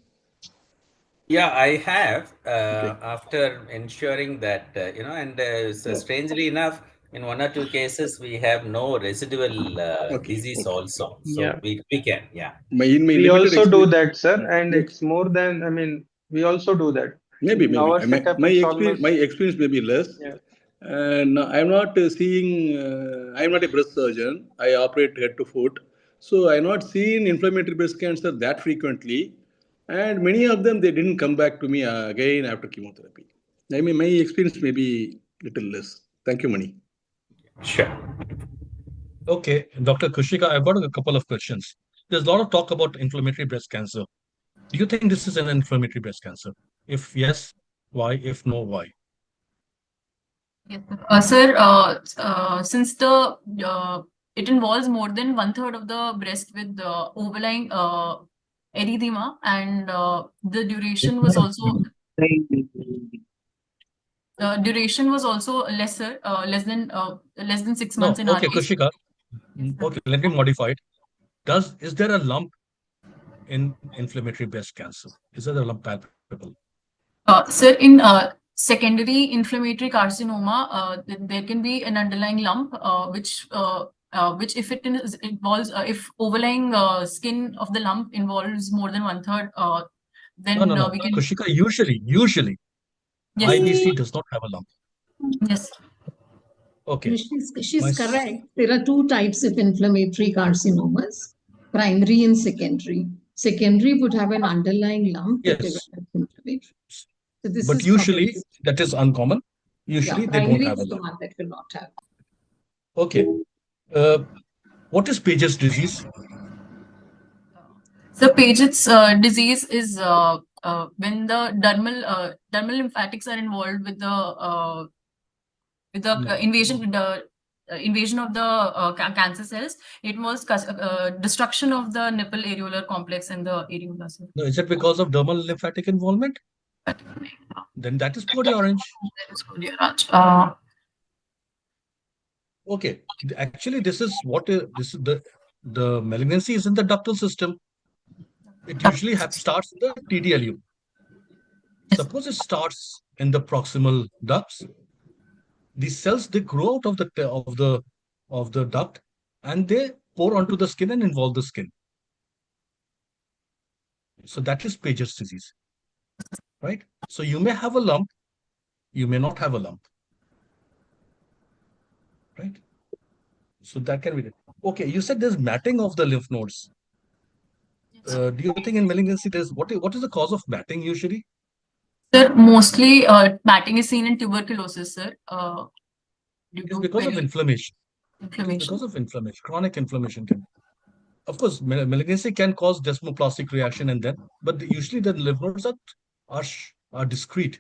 Yeah, I have, after ensuring that, so strangely enough, in 1 or 2 cases, we have no residual disease also. So Yeah. we can, yeah. We also do that, sir. And it's more than, I mean, we also do that. Maybe. Our setup, My it's experience, almost, may be less. yeah. And I'm not seeing, I'm not a breast surgeon. I operate head to foot. So I'm not seeing inflammatory breast cancer that frequently. And many of them, they didn't come back to me again after chemotherapy. I mean, my experience may be little less. Thank you, Mani. Sure. Okay, Dr. Kushika, I've got a couple of questions. There's a lot of talk about inflammatory breast cancer. Do you think this is an inflammatory breast cancer? If yes, why? If no, why? Yes, sir, since it involves more than 1/3 of the breast with overlying erythema, and the duration was also lesser, less than 6 months in our Okay, case. Kushika. Okay, let me modify it. Is there a lump in inflammatory breast cancer? Is there a lump palpable? Sir, in secondary inflammatory carcinoma, there can be an underlying lump, which if it involves, if overlying skin of the lump involves more than 1/3, then No. we can. Kushika, usually, Yes. IBC does not have a lump. Yes. Okay. She's correct. There are 2 types of inflammatory carcinomas, primary and secondary. Secondary would have an underlying lump that develops inflammation. So this But is usually, probably, that is uncommon. Usually, they don't have a is the lump. one that will not have. Okay. What is Paget's disease? So Paget's disease is when the dermal lymphatics are involved with the invasion of the cancer cells. It was destruction of the nipple areolar complex and the areola. No, is it because of dermal lymphatic involvement? Then that is body orange. That is body orange. Okay. Actually, this is the malignancy is in the ductal system. It usually starts in the TDLU. Suppose it starts in the proximal ducts. These cells, they grow out of the duct and they pour onto the skin and involve the skin. So that is Paget's disease, right? So you may have a lump, you may not have a lump, right? So that can be it. Okay, you said there's matting of the lymph nodes. Do you think in malignancy there's what is the cause of matting usually? Sir, mostly matting is seen in tuberculosis, sir. It's because of inflammation. Inflammation. Because of inflammation, chronic inflammation can. Of course, malignancy can cause desmoplastic reaction and then, but usually the lymph nodes are discrete,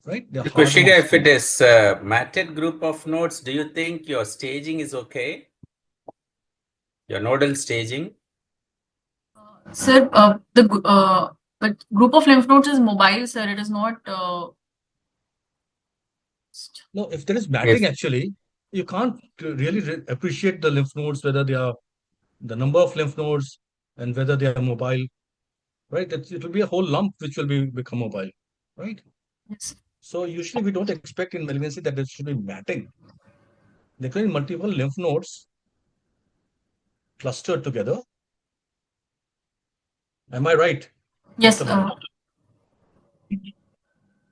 right? They're hard and Kushika, if discrete. it is matted group of nodes, do you think your staging is okay? Your nodal staging? Sir, but group of lymph nodes is mobile, sir. It is not. No, if there is matting, actually, you can't really appreciate the lymph nodes, whether they are the number of lymph nodes and whether they are mobile, right? It will be a whole lump which will become mobile, right? Yes. So usually we don't expect in malignancy that there should be matting. There can be multiple lymph nodes clustered together. Am I right? Yes.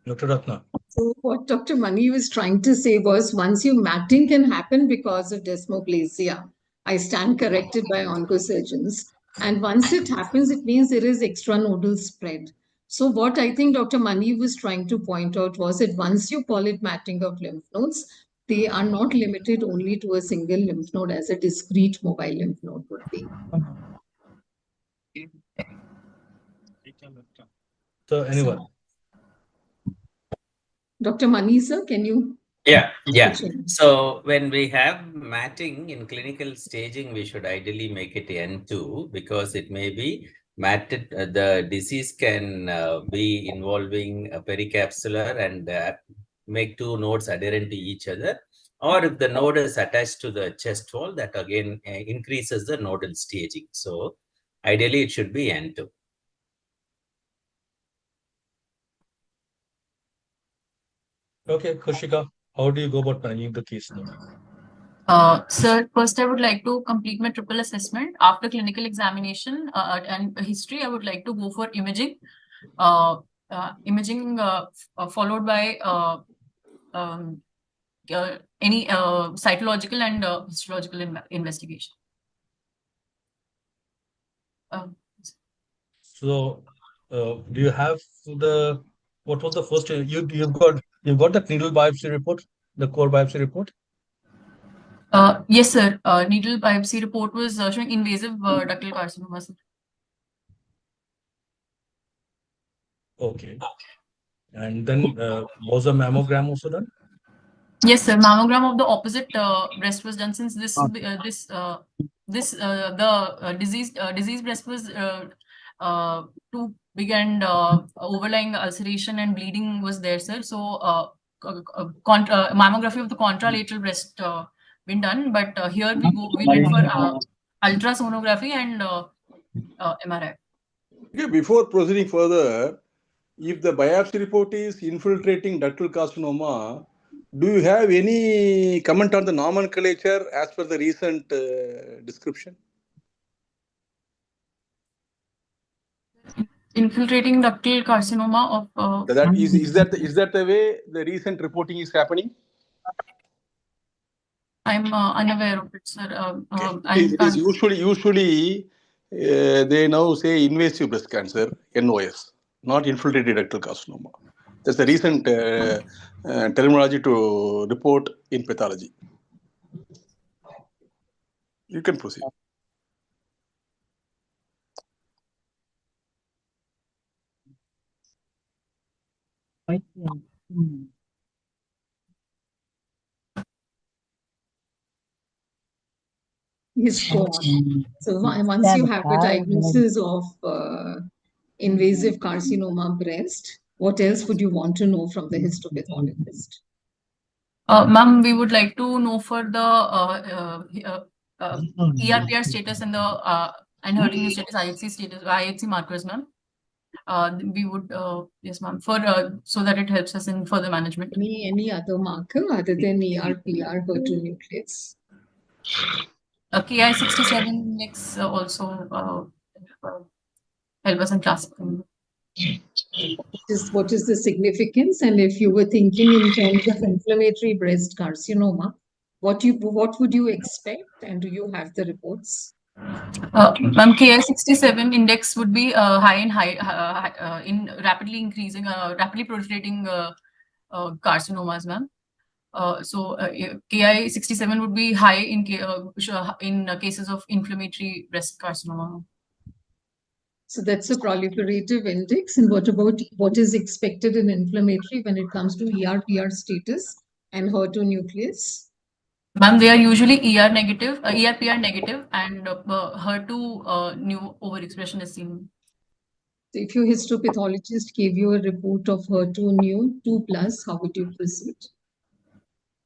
Dr. Ratna. So what Dr. Mani was trying to say was once your matting can happen because of desmoplasia, I stand corrected by oncosurgeons. And once it happens, it means there is extranodal spread. So what I think Dr. Mani was trying to point out was that once you call it matting of lymph nodes, they are not limited only to a single lymph node as a discrete mobile lymph node would be. So anyone? Dr. Mani, sir, can you? Yeah. pitch in? So when we have matting in clinical staging, we should ideally make it N2 because it may be matted. The disease can be involving a pericapsular and make two nodes adherent to each other. Or if the node is attached to the chest wall, that again increases the nodal staging. So ideally, it should be N2. Okay, Kushika, how do you go about managing the case now? Sir, first I would like to complete my triple assessment. After clinical examination and history, I would like to go for imaging. Followed by any cytological and histological investigation. So, do you have what was the first? You've got the needle biopsy report, the core biopsy report. Yes, sir. Needle biopsy report was showing invasive ductal carcinoma. Sir. Okay. And then was a mammogram also done? Yes, sir. Mammogram of the opposite breast was done since this diseased breast was too big and overlying ulceration and bleeding was there, sir. So mammography of the contralateral breast been done, but here we went for ultrasonography and MRI. Okay, before proceeding further, if the biopsy report is infiltrating ductal carcinoma, do you have any comment on the nomenclature as per the recent description? Infiltrating ductal carcinoma of is that the way the recent reporting is happening? I'm unaware of it, sir. It is usually they now say invasive breast cancer, NOS, not infiltrated ductal carcinoma. That's the recent terminology to report in pathology. You can proceed. Yes, go on. So once you have a diagnosis of invasive carcinoma breast, what else would you want to know from the histopathologist? Ma'am, we would like to know for the ERPR status and the and HER2 status, IHC status, IHC markers, ma'am. We would yes, ma'am, for so that it helps us in further management. Any other marker other than ERPR, HER2 nucleus? Ki-67 index also help us in classifying. What is the significance? And if you were thinking in terms of inflammatory breast carcinoma, what would you expect? And do you have the reports? Ma'am, Ki-67 index would be high in rapidly increasing, rapidly proliferating carcinomas, ma'am. So Ki-67 would be high in cases of inflammatory breast carcinoma. So that's a proliferative index. And what about what is expected in inflammatory when it comes to ERPR status and HER2 nucleus? Ma'am, they are usually ERPR negative, and HER2 new overexpression is seen. So if your histopathologist gave you a report of HER2 new 2+, how would you proceed?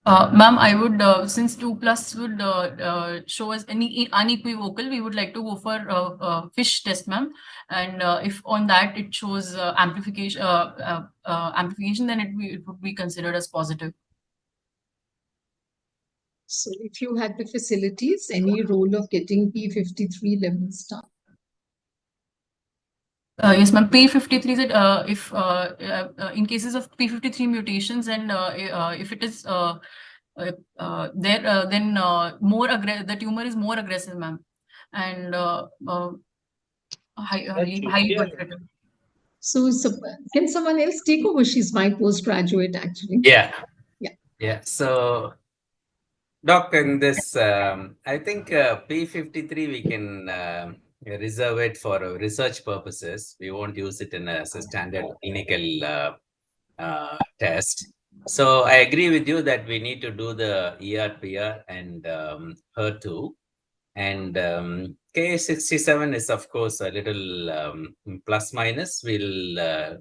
Ma'am, I would, since 2+ would show as any unequivocal, we would like to go for FISH test, ma'am. And if on that it shows amplification, then it would be considered as positive. So if you had the facilities, any role of getting P53 levels down? Yes, ma'am. P53 is it, if in cases of P53 mutations and if it is there, then the tumor is more aggressive, ma'am, and highly proliferative. So, can someone else take over? She's my postgraduate, actually. Yeah. Yeah. Yeah. So, Doc, in this, I think P53 we can reserve it for research purposes. We won't use it as a standard clinical test. So I agree with you that we need to do the ER/PR and HER2. And K67 is, of course, a little plus minus. We'll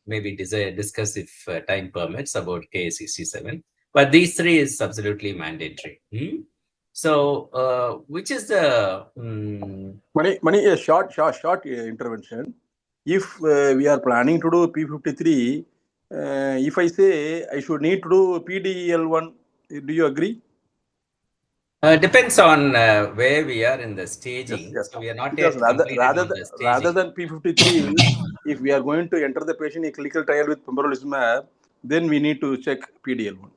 maybe discuss if time permits about K67. But these three is absolutely mandatory. So, which is the Mani, a short intervention. If we are planning to do P53, if I say I should need to do PDL1, do you agree? Depends on where we are in the staging. Yes. So we are not Because yet completed on the staging. rather than P53, if we are going to enter the patient in clinical trial with pembrolizumab, then we need to check PDL1.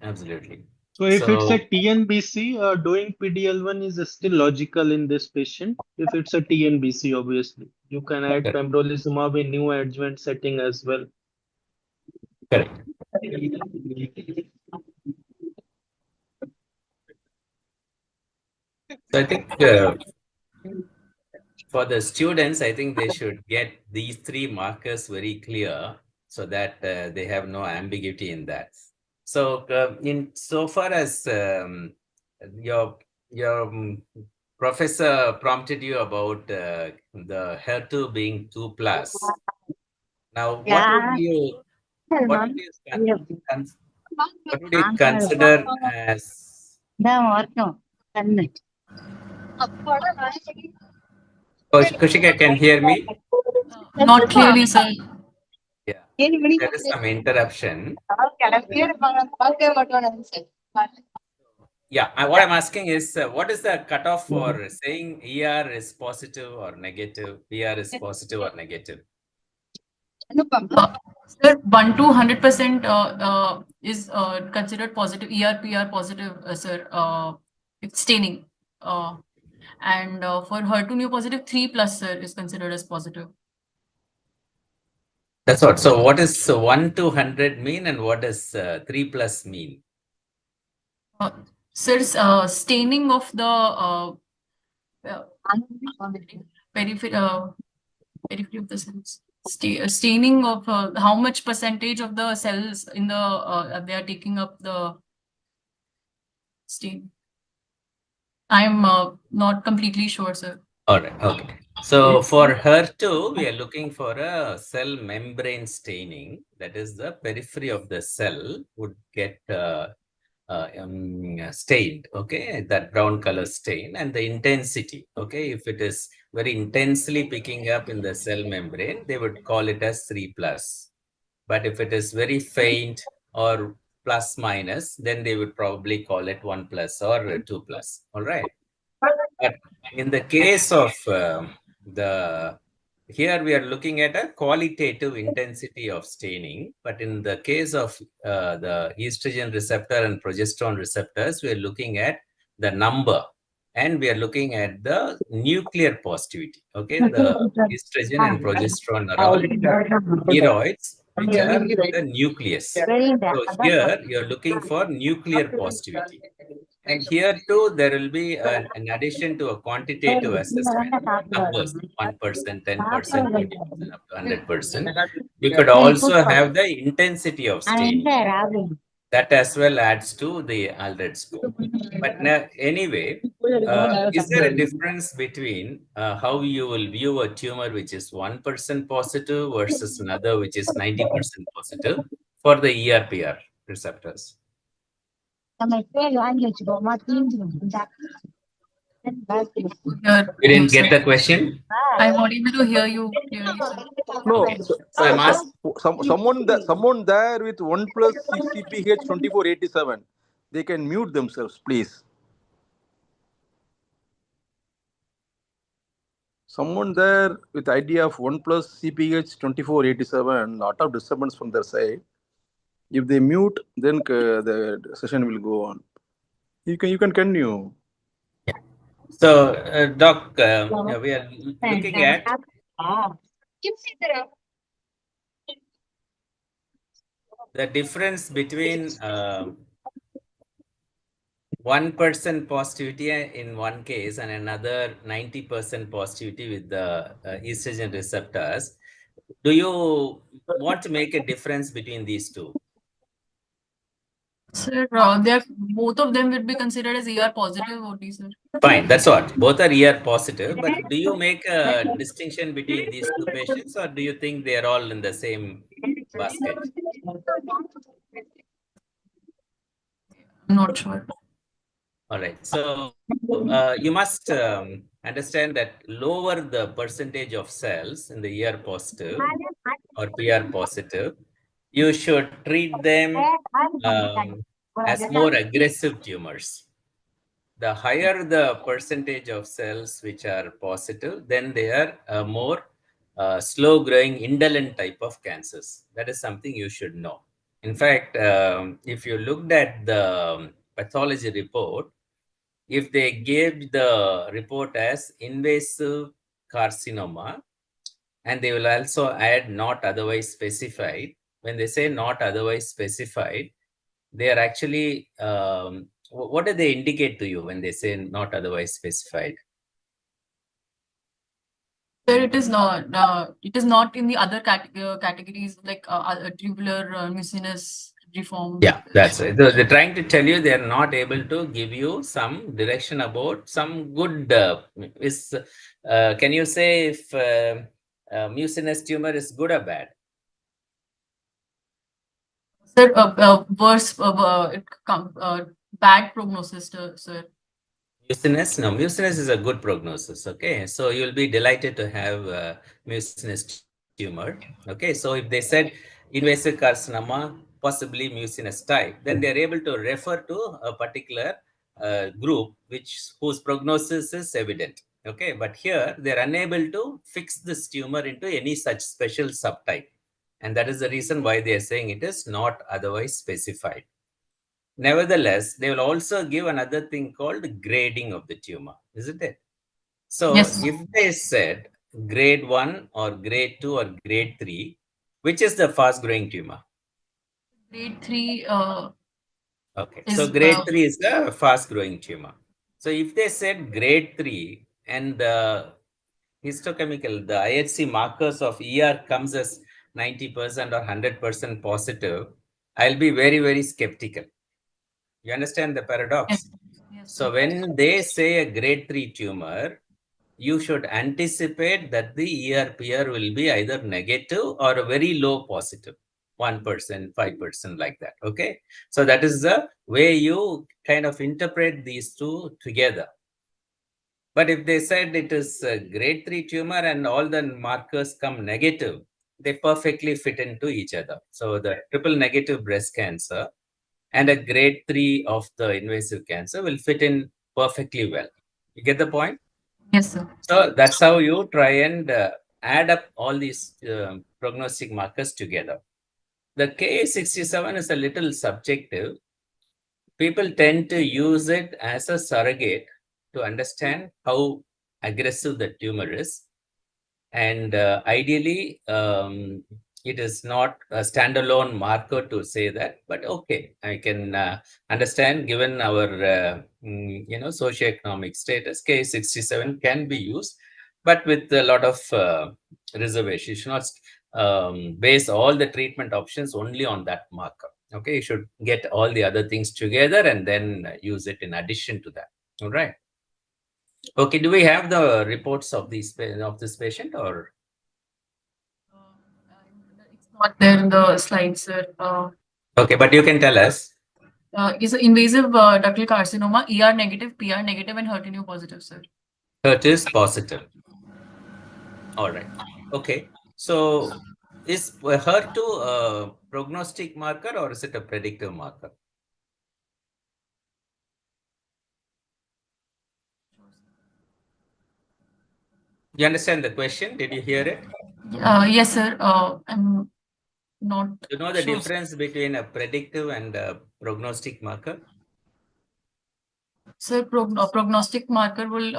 Absolutely. So if it's a TNBC, doing PDL1 is still logical in this patient. If it's a TNBC, obviously, you can add pembrolizumab in neoadjuvant setting as well. Correct. So I think for the students, I think they should get these three markers very clear so that they have no ambiguity in that. So in so far as your professor prompted you about the HER2 being 2+. Now, what would you consider as? Kushika, can hear me? Not clearly, sir. Yeah, there is some interruption. Yeah, what I'm asking is, what is the cutoff for saying ER is positive or negative, PR is positive or negative? Sir, 1 to 100% is considered positive, ER/PR positive, sir. It's staining. And for HER2 neo positive, 3+, sir, is considered as positive. That's what. So what is 1 to 100 mean and what does 3+ mean? Sir, staining of the periphery of the cells. Staining of how much percentage of the cells in the they are taking up the stain. I'm not completely sure, sir. All right. Okay. So for HER2, we are looking for a cell membrane staining. That is, the periphery of the cell would get stained. Okay, that brown color stain, and the intensity. Okay, if it is very intensely picking up in the cell membrane, they would call it as 3+. But if it is very faint or plus minus, then they would probably call it 1+ or 2+. All right. But in the case of here we are looking at a qualitative intensity of staining, but in the case of the estrogen receptor and progesterone receptors, we are looking at the number, and we are looking at the nuclear positivity. Okay, the estrogen and progesterone are all steroids, which are the nucleus. So here you're looking for nuclear positivity. And here too, there will be an addition to a quantitative assessment, numbers, 1%, 10%, 20%, up to 100%. You could also have the intensity of staining. That as well adds to the Aldred score. But now, anyway, is there a difference between how you will view a tumor which is 1% positive versus another which is 90% positive for the ER/PR receptors? You didn't get the question? I'm not able to hear you clearly, sir. No, Okay. So I'm asking. Someone there with 1+ CPH 2487, they can mute themselves, please. someone there with idea of 1 plus CPH 2487, lot of disturbance from their side. If they mute, then the session will go on. You can continue. So, Doc, we are looking at the difference between 1% positivity in one case and another 90% positivity with the estrogen receptors. Do you want to make a difference between these two? Sir, both of them would be considered as ER positive only, sir. Fine, that's what. Both are ER positive, but do you make a distinction between these two patients, or do you think they are all in the same basket? I'm not sure. All right. So you must understand that lower the percentage of cells in the ER positive or PR positive, you should treat them as more aggressive tumors. The higher the percentage of cells which are positive, then they are more slow growing indolent type of cancers. That is something you should know. In fact, if you looked at the pathology report, if they gave the report as invasive carcinoma, and they will also add not otherwise specified. When they say not otherwise specified, they are actually, what do they indicate to you when they say not otherwise specified? Sir, it is not. It is not in the other categories like tubular mucinous reform. Yeah, that's right. They're trying to tell you they're not able to give you some direction about some good. Can you say if mucinous tumor is good or bad? Sir, worse, bad prognosis, sir. Mucinous? No, mucinous is a good prognosis. Okay, so you'll be delighted to have mucinous tumor. Okay, so if they said invasive carcinoma, possibly mucinous type, then they're able to refer to a particular group whose prognosis is evident. Okay, but here they're unable to fix this tumor into any such special subtype. And that is the reason why they are saying it is not otherwise specified. Nevertheless, they will also give another thing called grading of the tumor, isn't it? So Yes. if they said grade 1 or grade 2 or grade 3, which is the fast growing tumor? Grade 3. Okay, so grade 3 is the fast growing tumor. So if they said grade 3 and the histochemical, the IHC markers of ER comes as 90% or 100% positive, I'll be very, very skeptical. You understand the paradox? Yes, So when they say a grade 3 tumor, you should anticipate that the ER/PR will be either negative or a very low positive, 1%, 5%, like that. Okay. So that is the way you kind of interpret these two together. But if they said it is a grade 3 tumor and all the markers come negative, they perfectly fit into each other. So the triple negative breast cancer and a grade 3 of the invasive cancer will fit in perfectly well. You get the point? Yes, sir. So that's how you try and add up all these prognostic markers together. The Ka67 is a little subjective. People tend to use it as a surrogate to understand how aggressive the tumor is. And ideally, it is not a standalone marker to say that, but okay, I can understand given our socioeconomic status, K67 can be used, but with a lot of reservation. You should not base all the treatment options only on that marker. Okay, you should get all the other things together and then use it in addition to that. All right. Okay, do we have the reports of this patient or? It's not there in the slides, sir. Okay, but you can tell us. Is invasive ductal carcinoma, ER negative, PR negative, and HER2 positive, sir. HER2 is positive. All right. Okay. So is HER2 a prognostic marker or is it a predictive marker? You understand the question? Did you hear it? Yes, sir. I'm not You know the sure. difference between a predictive and a prognostic marker? Sir, prognostic marker would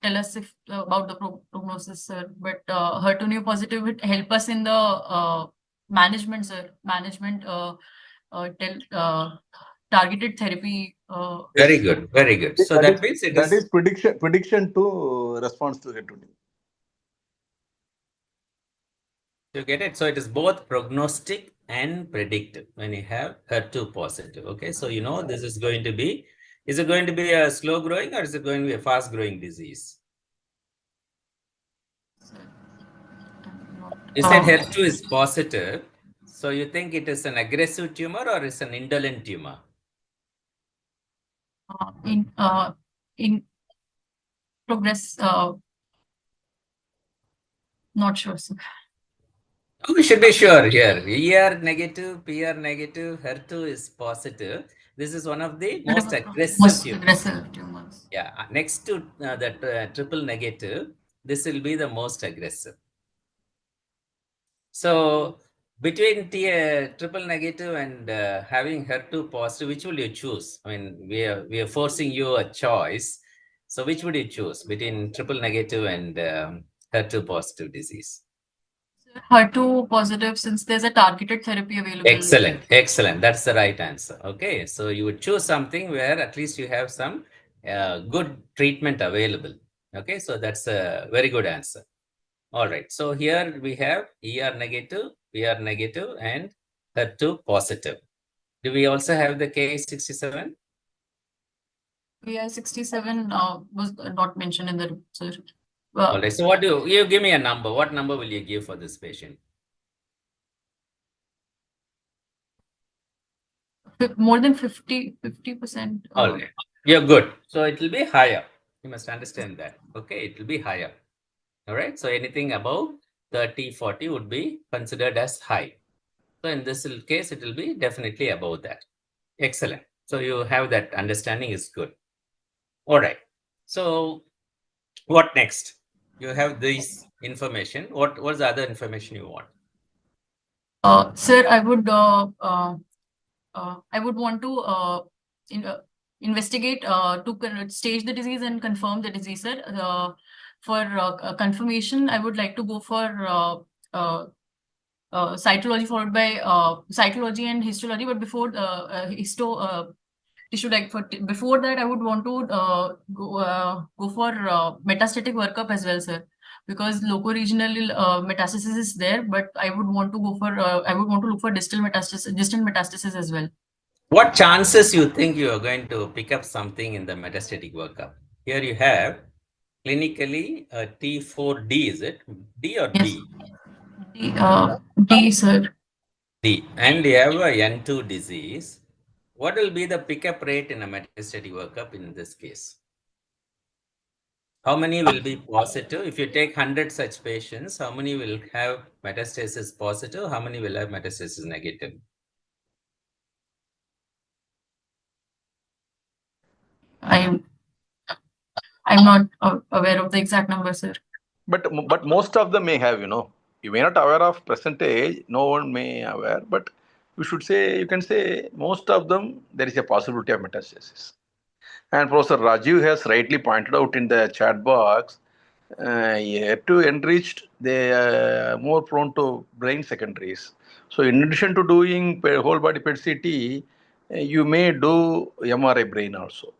tell us if about the prognosis, sir. But HER2 positive would help us in the management, sir. Management targeted therapy. Very good, very good. So that means it that is is prediction to response to HER2. you get it. So it is both prognostic and predictive when you have HER2 positive. Okay, so you know this is going to be. Is it going to be a slow growing or is it going to be a fast growing disease? You said HER2 is positive. So you think it is an aggressive tumor or is an indolent tumor? In progress, not sure, sir. We should be sure here. ER negative, PR negative, HER2 is positive. This is one of the most aggressive tumors. Yeah, next to that triple negative, this will be the most aggressive. So between triple negative and having HER2 positive, which will you choose? I mean, we are forcing you a choice. So which would you choose between triple negative and HER2 positive disease? HER2 positive, since there's a targeted therapy available. Excellent, excellent. That's the right answer. Okay, so you would choose something where at least you have some good treatment available. Okay, so that's a very good answer. All right, so here we have ER negative, PR negative, and HER2 positive. Do we also have the Ki67? Ki67 was not mentioned in the research. All right, so what do you give me a number? What number will you give for this patient? More than 50%. All right, you're good. So it will be higher. You must understand that. Okay, it will be higher. All right, so anything above 30, 40 would be considered as high. So in this case, it will be definitely above that. Excellent. So you have that understanding is good. All right. So what next? You have this information. What's the other information you want? Sir, I would want to investigate to stage the disease and confirm the disease, sir. For confirmation, I would like to go for cytology followed by cytology and histology. But before tissue before that, I would want to go for metastatic workup as well, sir. Because loco-regional metastasis is there, but I would want to go for look for distant metastasis as well. What chances you think you are going to pick up something in the metastatic workup? Here you have clinically a T4D, is it? D or yes. B? D, sir. D. And you have a N2 disease. What will be the pickup rate in a metastatic workup in this case? How many will be positive? If you take 100 such patients, how many will have metastasis positive? How many will have metastasis negative? I'm not aware of the exact number, sir. But most of them may have, you may not aware of percentage, no one may aware, but you can say most of them, there is a possibility of metastasis. And Professor Rajiv has rightly pointed out in the chat box, to enriched, they are more prone to brain secondaries. So in addition to doing whole body PET CT, you may do MRI brain also.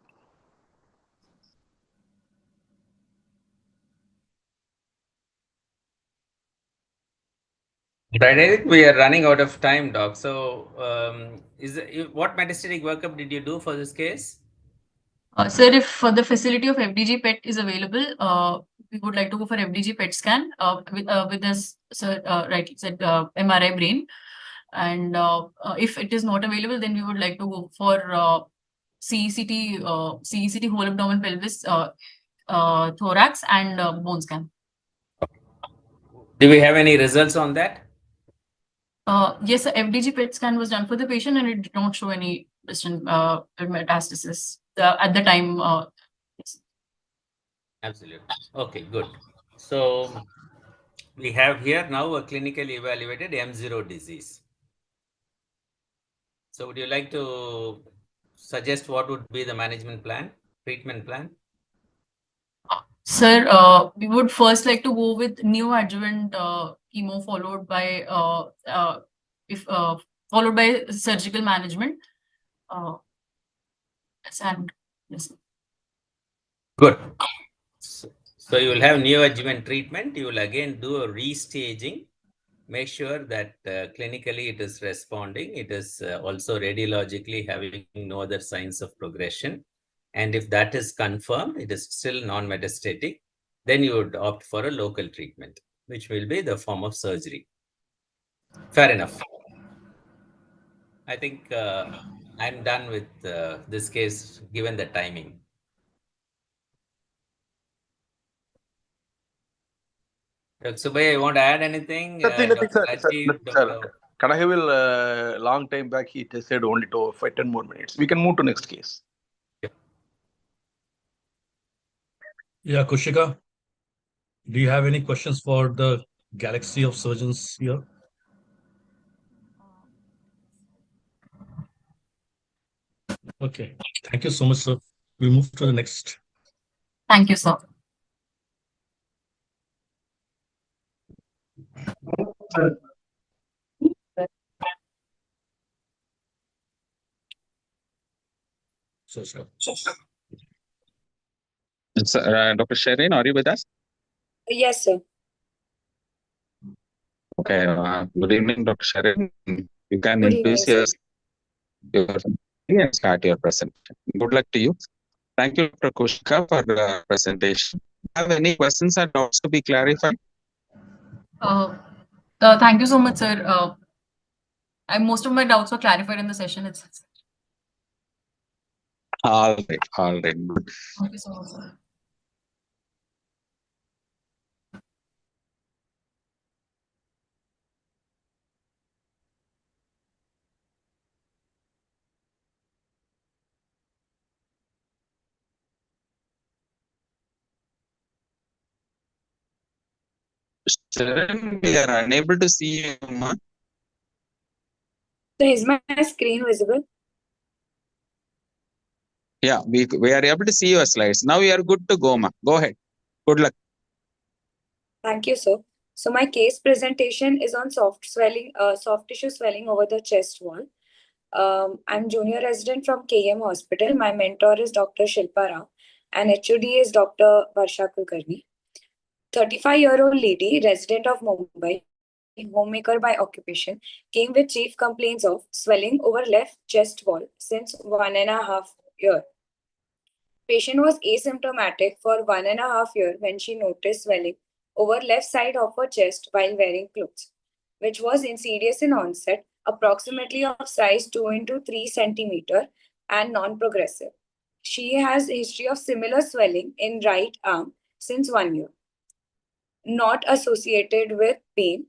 Right, I think we are running out of time, Doc. So, what metastatic workup did you do for this case? Sir, if the facility of FDG PET is available, we would like to go for FDG PET scan with this, sir, right, said MRI brain. And if it is not available, then we would like to go for CECT whole abdomen pelvis, thorax, and bone scan. Do we have any results on that? Yes, the FDG PET scan was done for the patient and it did not show any distant metastasis at the time. Yes. Absolutely. Okay, good. So we have here now a clinically evaluated M0 disease. So would you like to suggest what would be the management plan, treatment plan? Sir, we would first like to go with neoadjuvant chemo followed by surgical management. Yes, and yes. Good. So you will have neoadjuvant treatment. You will again do a restaging. Make sure that clinically it is responding. It is also radiologically having no other signs of progression. And if that is confirmed, it is still non-metastatic, then you would opt for a local treatment, which will be the form of surgery. Fair enough. I think I'm done with this case, given the timing. Dr. Subhaya, you want to add anything? Nothing, Dr. sir. Rajiv, Dr. Kadahavil, long time back, he said only for 10 more minutes. We can move to next case. Yeah, Kushika, do you have any questions for the galaxy of surgeons here? Okay, thank you so much, sir. We'll move to the next. Thank you, sir. So, sir. Dr. Sherin, are you with us? Yes, sir. Okay. Good evening, Dr. Sherin. You can Good evening, introduce sir. your and start your presentation. Good luck to you. Thank you, Dr. Kushika, for the presentation. Have any questions or doubts to be clarified? Thank you so much, sir. Most of my doubts were clarified in the session itself. All right, good. Thank you so much, sir. Sherin, we are unable to see you, ma. So is my screen visible? Yeah, we are able to see your slides. Now you are good to go, ma. Go ahead. Good luck. Thank you, sir. So my case presentation is on soft tissue swelling over the chest wall. I'm junior resident from KM Hospital. My mentor is Dr. Shilpa Rao and HOD is Dr. Varsha Kulkarni. 35-year-old lady, resident of Mumbai, homemaker by occupation, came with chief complaints of swelling over left chest wall since 1.5 years. Patient was asymptomatic for 1.5 years when she noticed swelling over left side of her chest while wearing clothes, which was insidious in onset, approximately of size 2 into 3 centimeter and non-progressive. She has a history of similar swelling in right arm since 1 year. Not associated with pain.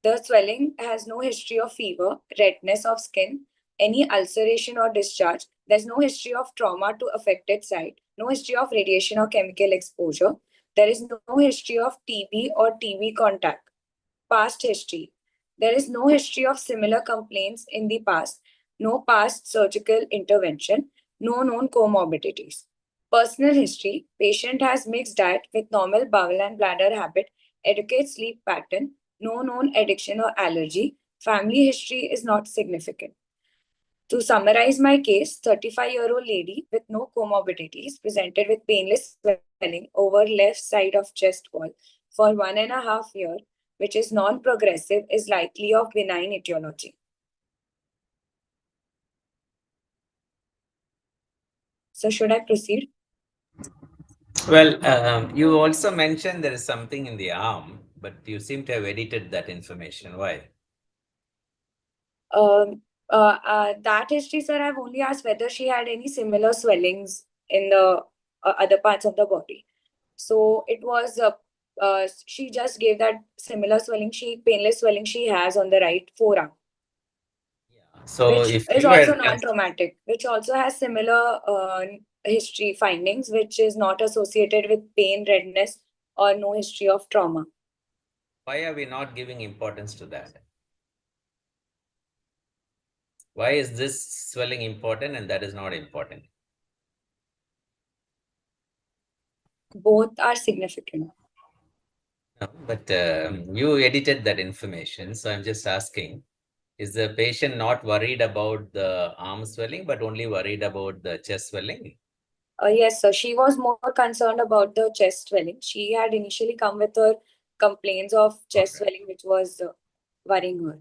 The swelling has no history of fever, redness of skin, any ulceration or discharge. There's no history of trauma to affected site, no history of radiation or chemical exposure. There is no history of TB or TB contact. Past history. There is no history of similar complaints in the past, no past surgical intervention, no known comorbidities. Personal history. Patient has mixed diet with normal bowel and bladder habit, adequate sleep pattern, no known addiction or allergy. Family history is not significant. To summarize my case, 35-year-old lady with no comorbidities presented with painless swelling over left side of chest wall for 1.5 years, which is non-progressive, is likely of benign etiology. So should I proceed? Well, you also mentioned there is something in the arm, but you seem to have edited that information. Why? That history, sir, I've only asked whether she had any similar swellings in the other parts of the body. So it was, she just gave that similar swelling, painless swelling she has on the right forearm. So which if is you also had non-traumatic, which also has similar history findings, which is not associated with pain, redness, or no history of trauma. Why are we not giving importance to that? Why is this swelling important and that is not important? Both are significant. No, but you edited that information, so I'm just asking, is the patient not worried about the arm swelling, but only worried about the chest swelling? Yes, sir. She was more concerned about the chest swelling. She had initially come with her complaints of chest swelling, which was worrying her.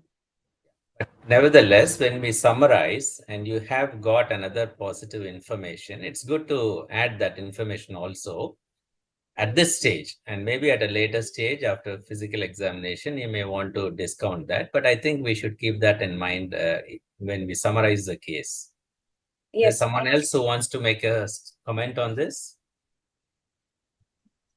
Nevertheless, when we summarize and you have got another positive information, it's good to add that information also at this stage, and maybe at a later stage after physical examination, you may want to discount that. But I think we should keep that in mind when we summarize the case. Yes. Is someone else who wants to make a comment on this?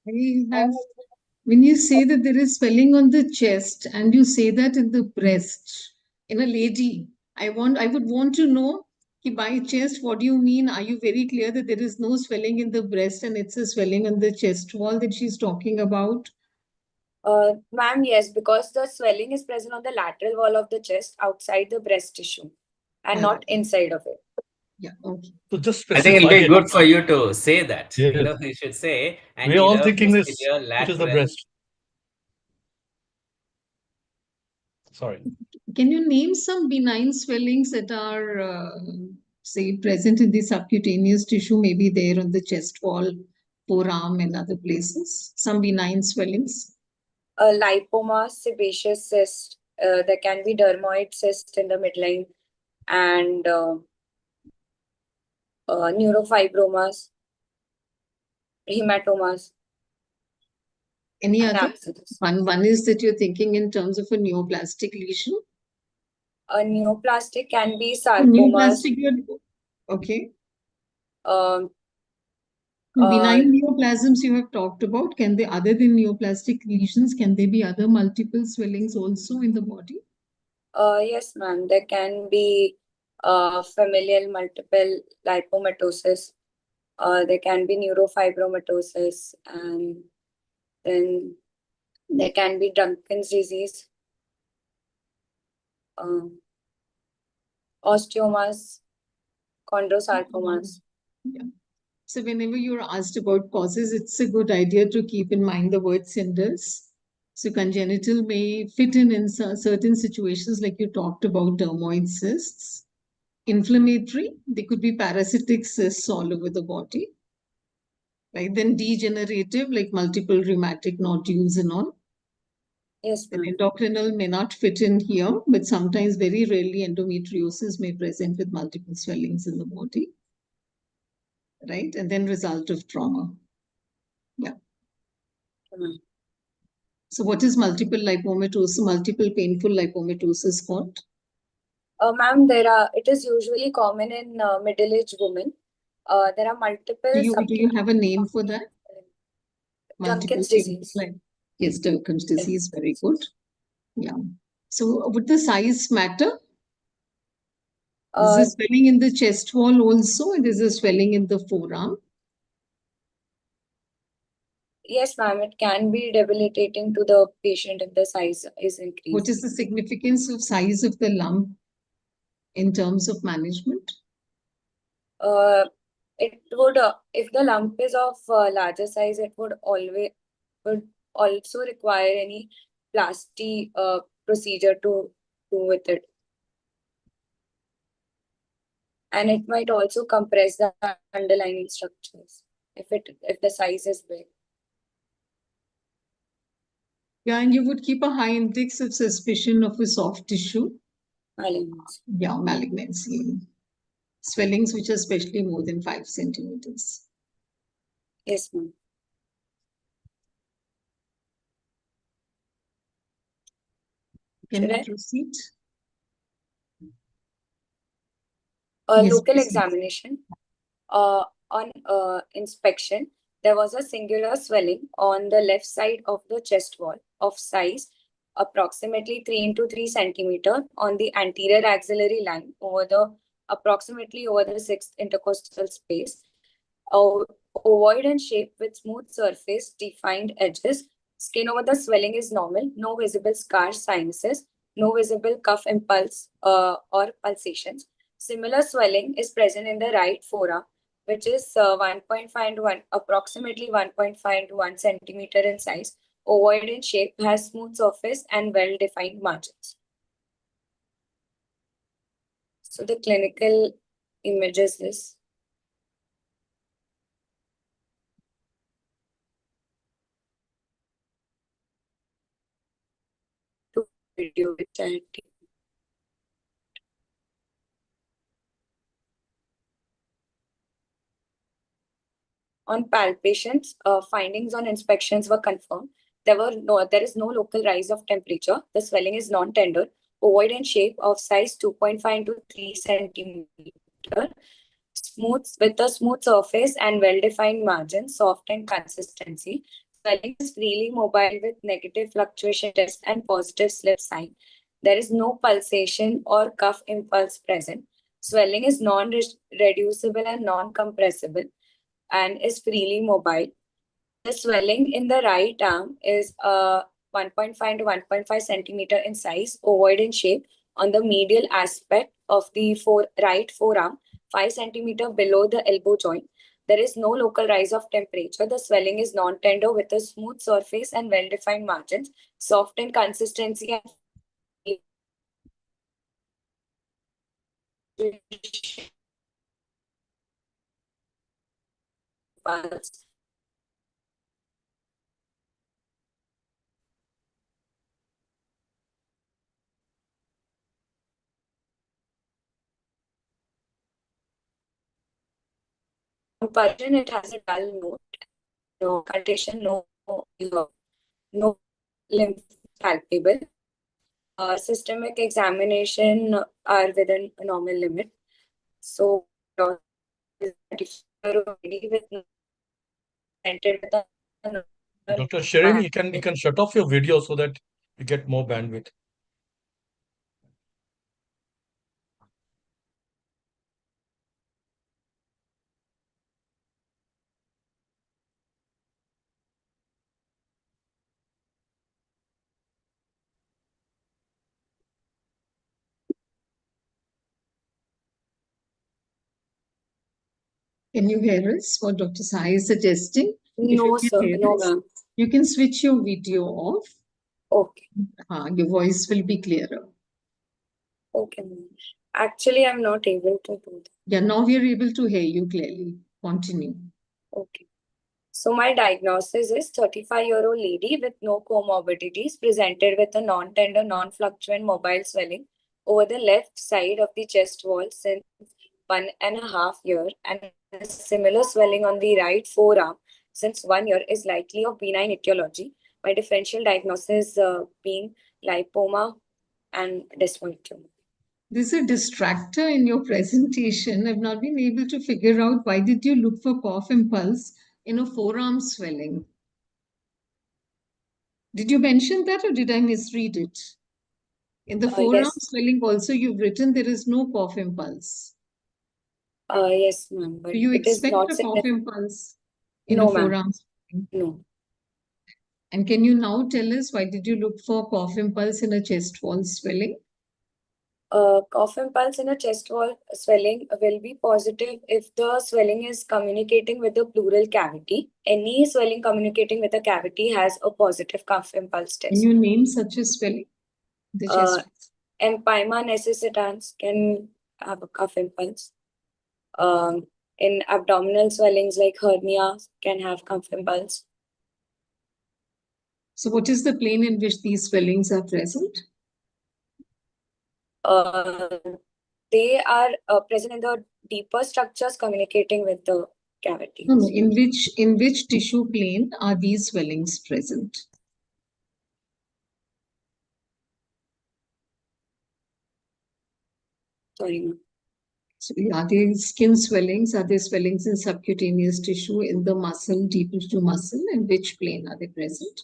When you say that there is swelling on the chest and you say that in the breast, in a lady, I would want to know by chest, what do you mean? Are you very clear that there is no swelling in the breast and it's a swelling on the chest wall that she's talking about? Ma'am, yes, because the swelling is present on the lateral wall of the chest outside the breast tissue and not inside of it. Yeah, okay. So just I think it'll specify be it. good for you to say that. Yes. You know, you should say We're all angular, thinking this, posterior, which is the lateral. breast. Sorry. Can you name some benign swellings that are, say, present in the subcutaneous tissue, maybe there on the chest wall, forearm, and other places? Some benign swellings? Lipoma, sebaceous cyst. There can be dermoid cyst in the midline, and neurofibromas, hematomas. Any and other? abscesses. One is that you're thinking in terms of a neoplastic lesion. A neoplastic can be So sarcomas. neoplastic, okay. Um, Benign neoplasms you have talked about, can they, other than neoplastic lesions, can there be other multiple swellings also in the body? yes, ma'am. There can be familial multiple lipomatosis. There can be neurofibromatosis, and then there can be Duncan's disease, osteomas, chondrosarcomas. Yeah. So whenever you're asked about causes, it's a good idea to keep in mind the word cinders. So congenital may fit in certain situations, like you talked about dermoid cysts. Inflammatory, they could be parasitic cysts all over the body. Right? Then degenerative, like multiple rheumatic nodules and all. Yes, And ma'am. endocrinal may not fit in here, but sometimes, very rarely, endometriosis may present with multiple swellings in the body. Right? And then result of trauma. Yeah. So what is multiple lipomatosis, multiple painful lipomatosis called? Ma'am, it is usually common in middle-aged women. There are multiple. Do you have a name for that? Duncan's disease. Yes, Duncan's disease. Very good. Yeah. So would the size matter? Is there swelling in the chest wall also, and is there swelling in the forearm? Yes, ma'am. It can be debilitating to the patient if the size is increased. What is the significance of size of the lump in terms of management? It would, if the lump is of larger size, it would also require any plasty procedure to do with it. And it might also compress the underlying structures if the size is big. Yeah, and you would keep a high index of suspicion of a soft tissue. Malignancy. Yeah, malignancy. Swellings which are especially more than 5 centimeters. Yes, ma'am. Can we proceed? Yes, local examination. On inspection, there was a singular swelling on the left side of the chest wall of size approximately 3 × 3 centimeter on the anterior axillary line approximately over the 6th intercostal space. ovoid in shape with smooth surface, defined edges. Skin over the swelling is normal, no visible scars, sinuses, no visible cough impulse or pulsations. Similar swelling is present in the right forearm, which is 1.5 to 1, approximately 1.5 to 1 centimeter in size. Ovoid in shape, has smooth surface and well-defined margins. So the clinical image is this. Video which I had taken. On palpations, findings on inspections were confirmed. There is no local rise of temperature. The swelling is non-tender, ovoid in shape of size 2.5 to 3 centimeter, smooth with a smooth surface and well-defined margin, soft and consistency. Swelling is freely mobile with negative fluctuation test and positive slip sign. There is no pulsation or cough impulse present. Swelling is non-reducible and non-compressible and is freely mobile. The swelling in the right arm is 1.5 to 1.5 centimeter in size, ovoid in shape on the medial aspect of the right forearm, 5 centimeter below the elbow joint. There is no local rise of temperature. The swelling is non-tender with a smooth surface and well-defined margins, soft in consistency and pulse. Pulsion, it has a dull note, no condition, no lymph palpable. Systemic examination are within a normal limit. So, Dr. Shirin, you can shut off your video so that you get more bandwidth. Can you hear us? What Dr. Sai is suggesting? No, sir. No, ma'am. You can switch your video off. Okay. Your voice will be clearer. Okay, ma'am. Actually, I'm not able to do that. Yeah, now we are able to hear you clearly. Continue. Okay. So my diagnosis is 35-year-old lady with no comorbidities presented with a non-tender, non-fluctuant mobile swelling over the left side of the chest wall since 1.5 years, and a similar swelling on the right forearm since 1 year is likely of benign etiology. My differential diagnosis being lipoma and desmoid tumor. There's a distractor in your presentation. I've not been able to figure out why did you look for cough impulse in a forearm swelling? Did you mention that or did I misread it? In the forearm Yes. swelling also you've written there is no cough impulse. Yes, ma'am. But Do you it is expect not a cough impulse in No, a ma'am. forearm swelling? No. And can you now tell us why did you look for cough impulse in a chest wall swelling? Cough impulse in a chest wall swelling will be positive if the swelling is communicating with the pleural cavity. Any swelling communicating with a cavity has a positive cough impulse test. Can you name such a swelling? The chest. Empyema necessitans can have a cough impulse. In abdominal swellings like hernia can have cough impulse. So what is the plane in which these swellings are present? They are present in the deeper structures communicating with the cavities. No, in which tissue plane are these swellings present? Sorry, ma'am. So are they skin swellings? Are they swellings in subcutaneous tissue, in the muscle, deep into muscle? And which plane are they present?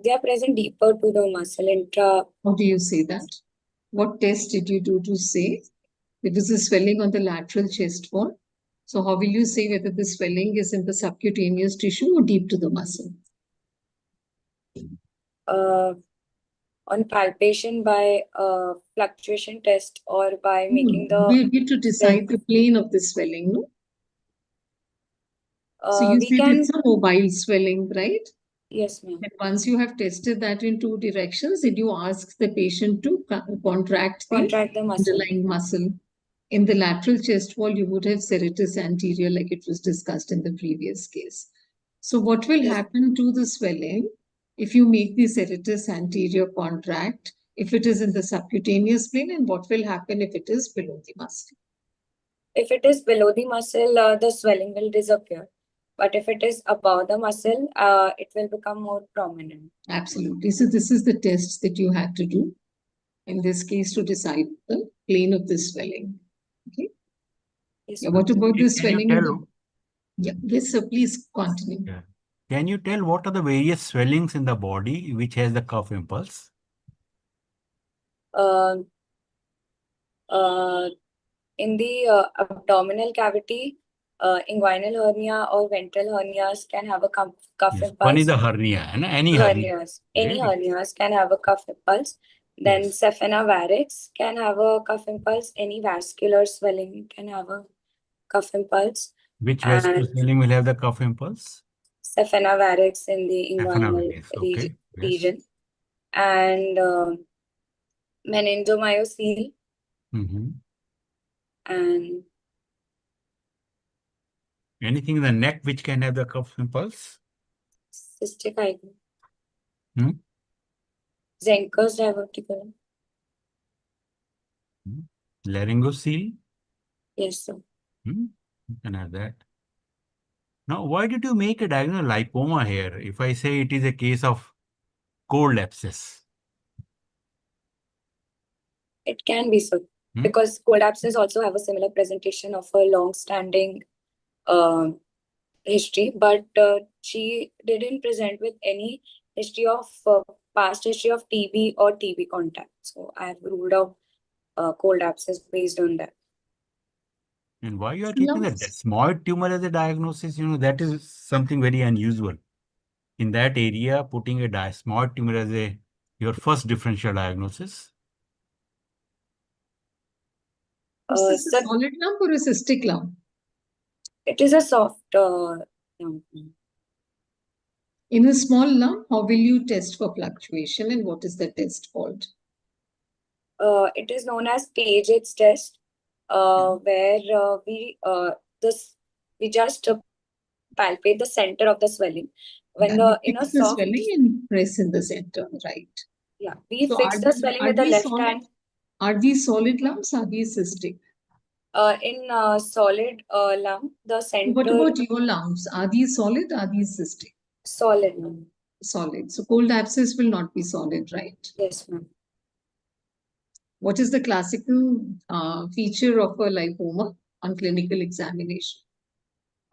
They are present deeper to the muscle intra. How do you say that? What test did you do to say it was a swelling on the lateral chest wall? So how will you say whether the swelling is in the subcutaneous tissue or deep to the muscle? On palpation by fluctuation test or by making the We need to decide the plane of the swelling, no? So you we said can, it's a mobile swelling, right? yes, ma'am. And once you have tested that in two directions, did you ask the patient to contract the muscle. underlying muscle? In the lateral chest wall, you would have serratus anterior, like it was discussed in the previous case. So what will Yes. happen to the swelling if you make the serratus anterior contract, if it is in the subcutaneous plane, and what will happen if it is below the muscle? If it is below the muscle, the swelling will disappear. But if it is above the muscle, it will become more prominent. Absolutely. So this is the test that you had to do in this case to decide the plane of the swelling. Okay. Yes, Yeah, ma'am. what about the Can you swelling? in the- tell, Yeah, yes, sir, please continue. yeah. Can you tell what are the various swellings in the body which has the cough impulse? Uh, in the abdominal cavity, inguinal hernia or ventral hernias can have a cough Yes. impulse. One is the hernia, and any hernia. Hernias. Any Okay. hernias can have a cough impulse. Then Yes. Saphena varix can have a cough impulse. Any vascular swelling can have a cough impulse. Which vascular And swelling will have the cough impulse? Saphena varix in the Saphena inguinal varix, okay. Yes. region. And meningomyocele Mm-hmm. and Anything in the neck which can have the cough impulse? cystic hygroma. Hmm? Zenker's diverticulum. Laryngocele? Yes, sir. You can have that. Now, why did you make a diagonal lipoma here if I say it is a case of cold abscess? It can be so. Because cold abscess also have a similar presentation of a long-standing history, but she didn't present with any history of past history of TB or TB contact. So I have ruled out cold abscess based on that. And why you are keeping the desmoid tumor as a diagnosis? That is something very unusual. In that area, putting a desmoid tumor as your first differential diagnosis. Is this a solid lump or a cystic lump? It is a soft lump. In a small lump, how will you test for fluctuation and what is the test called? It is known as Paget's test, where we just palpate the center of the swelling. When fix the swelling and press in the center, right? Yeah, we fix the swelling with the left hand. Are these solid lumps? Are these cystic? In solid lump, the center. What about your lumps? Are these solid? Are these cystic? Solid lump. Solid. So cold abscess will not be solid, right? Yes, ma'am. What is the classical feature of a lipoma on clinical examination?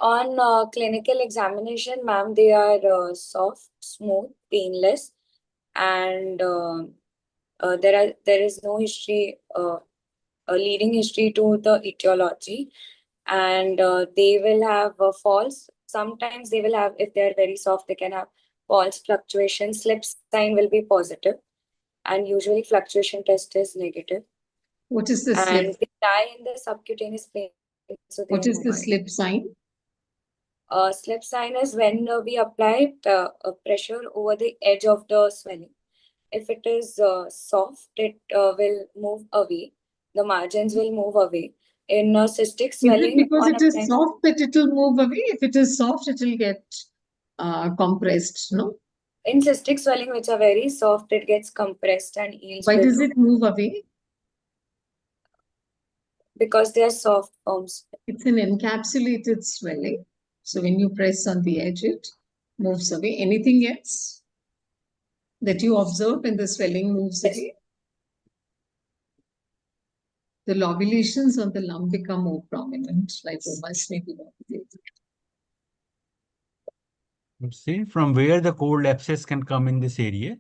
On clinical examination, ma'am, they are soft, smooth, painless, and there is no history, a leading history to the etiology, and they will have false. Sometimes they will have, if they are very soft, they can have false fluctuation. Slip sign will be positive, and usually fluctuation test is negative. What is the slip? And they die in the subcutaneous plane. So what is the slip sign? Slip sign is when we apply pressure over the edge of the swelling. If it is soft, it will move away. The margins will move away. In cystic swelling, is it because it is soft that it will move away? If it is soft, it will get compressed, no? In cystic swelling, which are very soft, it gets compressed and yields. Why does it move away? Because they are soft forms. It's an encapsulated swelling. So when you press on the edge, it moves away. Anything else that you observe when the swelling moves away? The lobulations on the lump become more prominent, lipomas may be lobulated. See, from where the cold abscess can come in this area?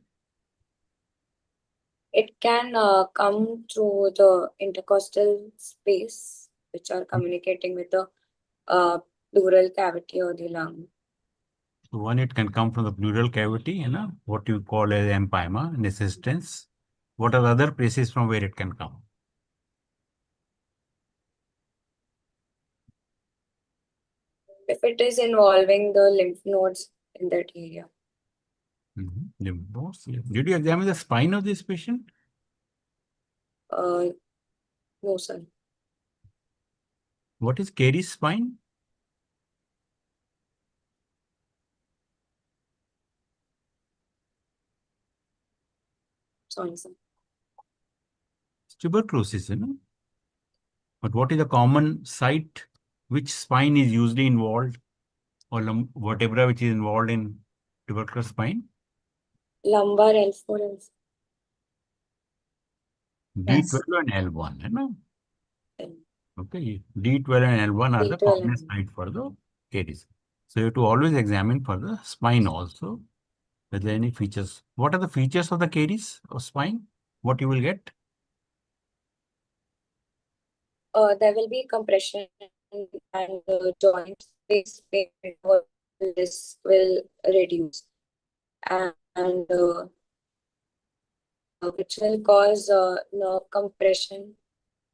It can come through the intercostal space, which are communicating with the pleural cavity or the lung. So one, it can come from the pleural cavity, what you call as empyema, necessitance. What are the other places from where it can come? If it is involving the lymph nodes in that area. Lymph nodes. Did you examine the spine of this patient? No, sir. What is Carey's spine? Sorry, sir. It's tuberculosis, But what is the common site? Which spine is usually involved, or vertebra which is involved in tubercular spine? Lumbar L4, L5. D12 and L1, Mm. Okay, D12 and L1 are the D12 common and- site for the caries. So you have to always examine for the spine also, whether any features. What are the features of the caries or spine? What you will get? There will be compression and the joint space this will reduce, and which will cause nerve compression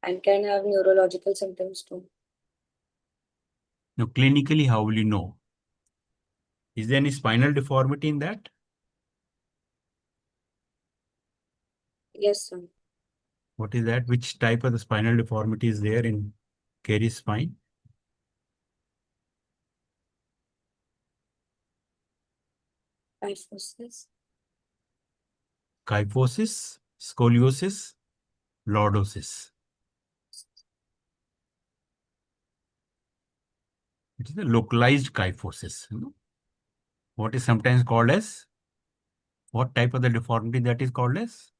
and can have neurological symptoms too. Now, clinically, how will you know? Is there any spinal deformity in that? Yes, sir. What is that? Which type of the spinal deformity is there in caries spine? Kyphosis. Kyphosis, scoliosis, lordosis. It is a localized kyphosis. What is sometimes called as? What type of the deformity that is called as?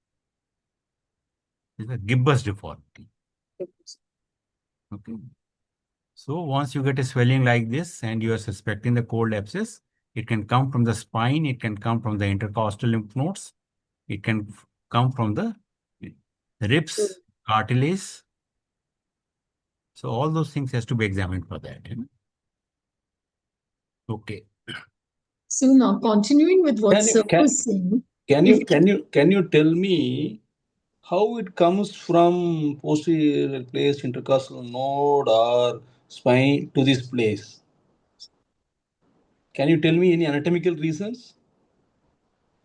It's a gibbous deformity. Okay. So once you get a swelling like this and you are suspecting the cold abscess, it can come from the spine, it can come from the intercostal lymph nodes, it can come from the ribs, cartilage. So all those things has to be examined for that. Okay. So now continuing with what Sir was saying. Can you tell me how it comes from posterior place, intercostal node or spine to this place? Can you tell me any anatomical reasons?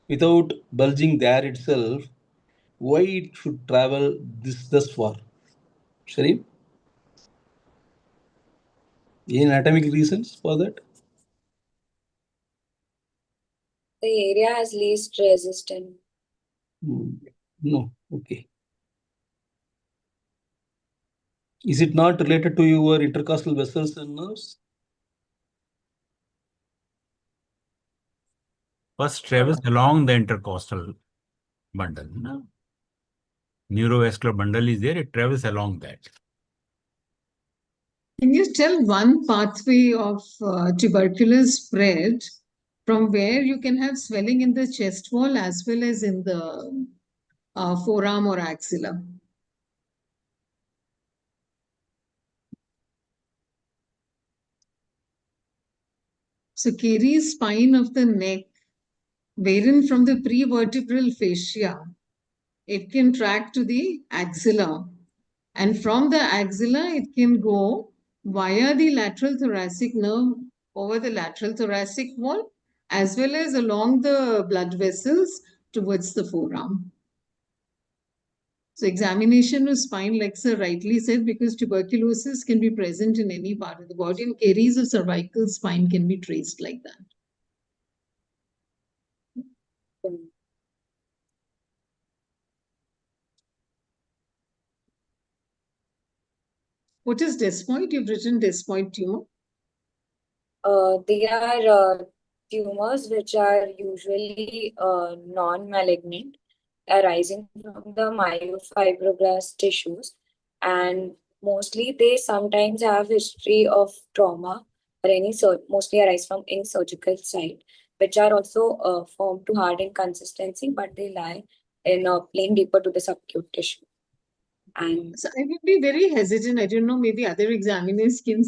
Without bulging there itself, why it should travel thus far? Sharif? Any anatomic reasons for that? The area has least resistance. No, okay. Is it not related to your intercostal vessels and nerves? First travels along the intercostal bundle. No? Neurovascular bundle is there, it travels along that. Can you tell one pathway of tubercular spread from where you can have swelling in the chest wall as well as in the forearm or axilla? So Carey's spine of the neck, wherein from the prevertebral fascia, it can track to the axilla. And from the axilla, it can go via the lateral thoracic nerve over the lateral thoracic wall, as well as along the blood vessels towards the forearm. So examination of spine, like Sir rightly said, because tuberculosis can be present in any part of the body, and caries of cervical spine can be traced like that. What is desmoid? You've written desmoid tumor. They are tumors which are usually non-malignant, arising from the myofibroblast tissues, and mostly they sometimes have history of trauma or mostly arise from any surgical site, which are also formed to hard in consistency, but they lie in a plane deeper to the subacute tissue. And so I would be very hesitant. I don't know, maybe other examiners can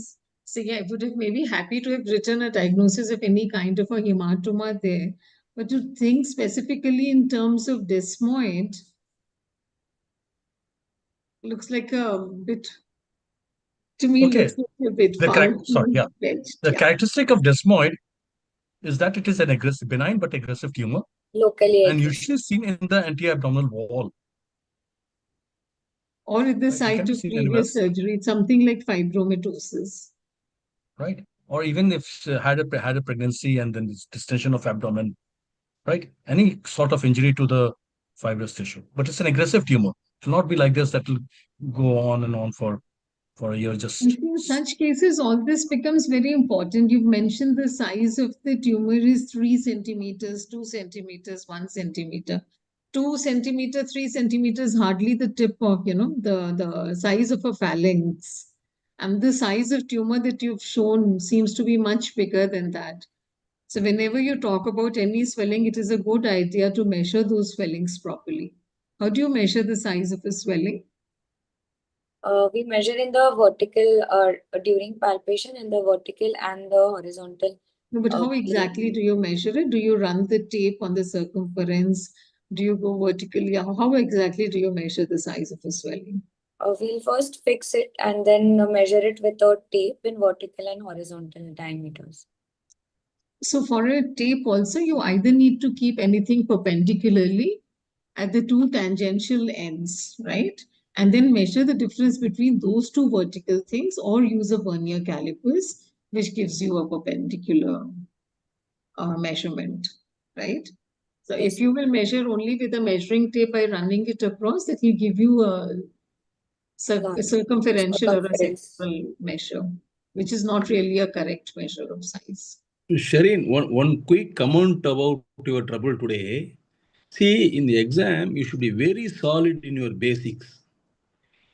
So yeah, I would have maybe happy to have written a diagnosis of any kind of a hematoma there. But to think specifically in terms of desmoid looks like a bit, to me, Okay. looks like a bit The far fetched. The Yeah. characteristic of desmoid is that it is an aggressive, benign but aggressive tumor, Locally and aggressive. usually seen in the anti-abdominal wall. Or at the Right? It site can be of seen anywhere, previous surgery, it's something like fibromatosis. right? Or even if had a pregnancy and then distension of abdomen, right? Any sort of injury to the fibrous tissue. But it's an aggressive tumor. It will not be like this that will go on and on for a year. Just And in such cases, all this becomes very important. You've mentioned the size of the tumor is 3 centimeters, 2 centimeters, 1 centimeter. 2 centimeter, 3 centimeters, hardly the tip of, the size of a phalanx. And the size of tumor that you've shown seems to be much bigger than that. So whenever you talk about any swelling, it is a good idea to measure those swellings properly. How do you measure the size of a swelling? We measure in the vertical during palpation in the vertical and the horizontal. No, but how exactly do you measure it? Do you run the tape on the circumference? Do you go vertically? How exactly do you measure the size of a swelling? We'll first fix it and then measure it with a tape in vertical and horizontal diameters. So for a tape also, you either need to keep anything perpendicularly at the 2 tangential ends, right? And then measure the difference between those 2 vertical things, or use a vernier calipers, which gives you a perpendicular measurement, right? So Yes. if you will measure only with a measuring tape by running it across, that will give you a circumferential or a central measure, which is not really a correct measure of size. Shareen, one quick comment about your trouble today. See, in the exam, you should be very solid in your basics.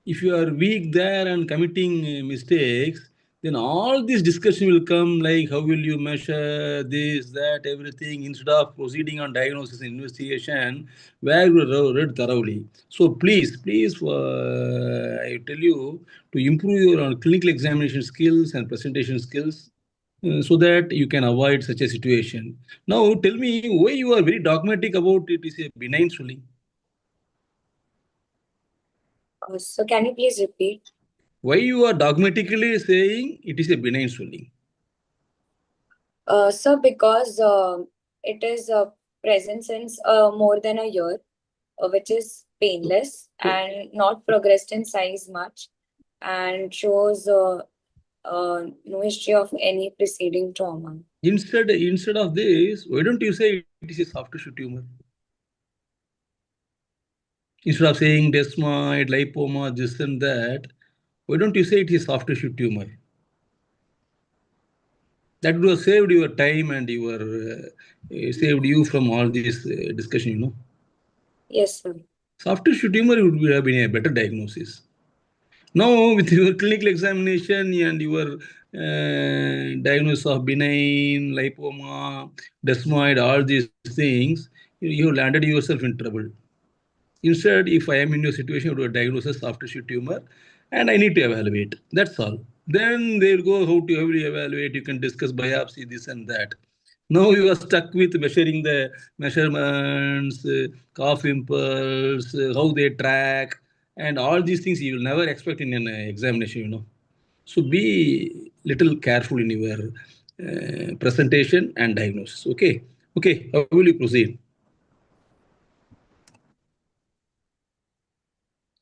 If you are weak there and committing mistakes, then all this discussion will come like how will you measure this, that, everything, instead of proceeding on diagnosis and investigation, where you read thoroughly. So please, I tell you to improve your clinical examination skills and presentation skills so that you can avoid such a situation. Now tell me why you are very dogmatic about it is a benign swelling. So can you please repeat? Why you are dogmatically saying it is a benign swelling? Sir, because it is present since more than a year, which is painless and not progressed in size much, and shows no history of any preceding trauma. Instead of this, why don't you say it is a soft tissue tumor? Instead of saying desmoid, lipoma, this and that, why don't you say it is soft tissue tumor? That would have saved your time and saved you from all this discussion, Yes, sir. Soft tissue tumor would have been a better diagnosis. Now, with your clinical examination and your diagnosis of benign, lipoma, desmoid, all these things, you landed yourself in trouble. Instead, if I am in your situation, you do a diagnosis of tissue tumor, and I need to evaluate. That's all. Then they'll go how to evaluate. You can discuss biopsy, this and that. Now you are stuck with measuring the measurements, cough impulse, how they track, and all these things you will never expect in an examination. So be little careful in your presentation and diagnosis. Okay. How will you proceed?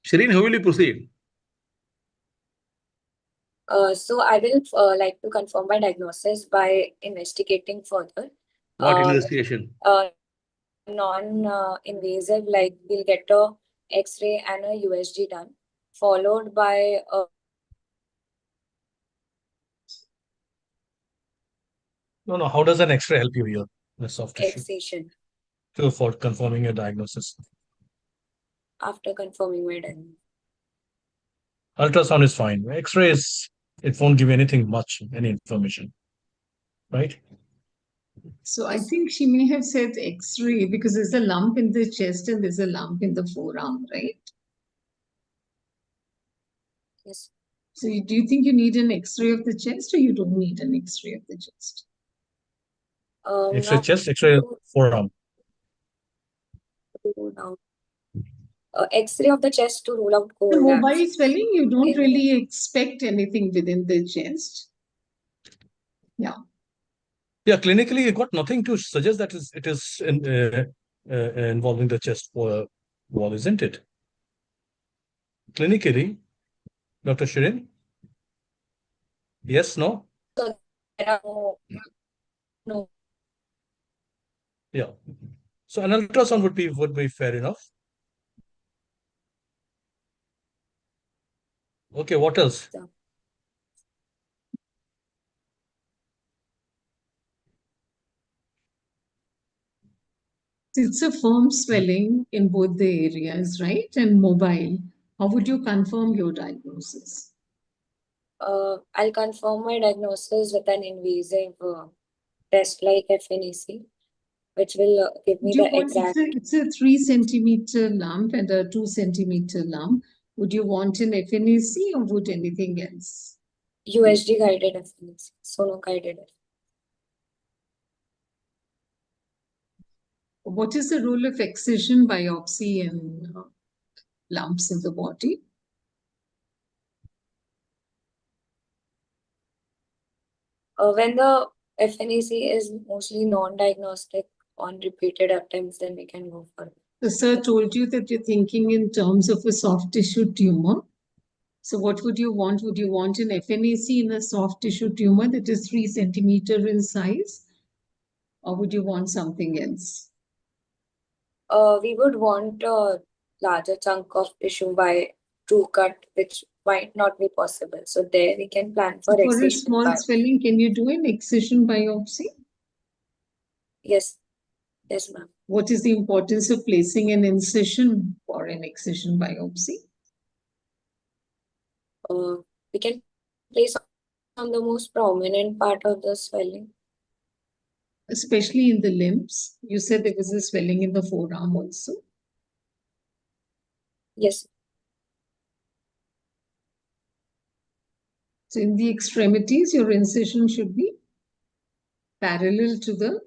Shireen, how will you proceed? So I will like to confirm my diagnosis by investigating further. What investigation? Non-invasive, like we'll get a X-ray and a USG done, followed by no. How does an X-ray help you here? The soft tissue excision for confirming your diagnosis. after confirming my diagnosis. Ultrasound is fine. X-ray it won't give anything much, any information, right? So I think she may have said X-ray because there's a lump in the chest and there's a lump in the forearm, right? Yes. So do you think you need an X-ray of the chest, or you don't need an X-ray of the chest? X-ray Not chest, X-ray to forearm. rule out. X-ray of the chest to rule out The cold mobile abs. swelling, you don't In- really expect anything within the chest. Yeah. Yeah, clinically, you got nothing to suggest that it is involving the chest wall, isn't it? Clinically, Dr. Shirin? Yes, no? So there are no. Yeah. So an ultrasound would be fair enough. Okay, what else? Yeah. It's a firm swelling in both the areas, right? And mobile. How would you confirm your diagnosis? I'll confirm my diagnosis with an invasive test like FNAC, which will give me Do you the want, exact. it's a 3 centimeter lump and a 2 centimeter lump. Would you want an FNAC or would anything else? USG guided FNAC, sono guided. What is the role of excision biopsy in lumps in the body? When the FNAC is mostly non-diagnostic on repeated attempts, then we can go for it. The sir told you that you're thinking in terms of a soft tissue tumor. So what would you want? Would you want an FNAC in a soft tissue tumor that is 3 centimeter in size? Or would you want something else? We would want a larger chunk of tissue by true cut, which might not be possible. So there we can plan for For a excision small biopsy. swelling, can you do an excision biopsy? Yes, yes, ma'am. What is the importance of placing an incision for an excision biopsy? We can place on the most prominent part of the swelling. Especially in the limbs. You said there was a swelling in the forearm also. Yes. So in the extremities, your incision should be parallel to the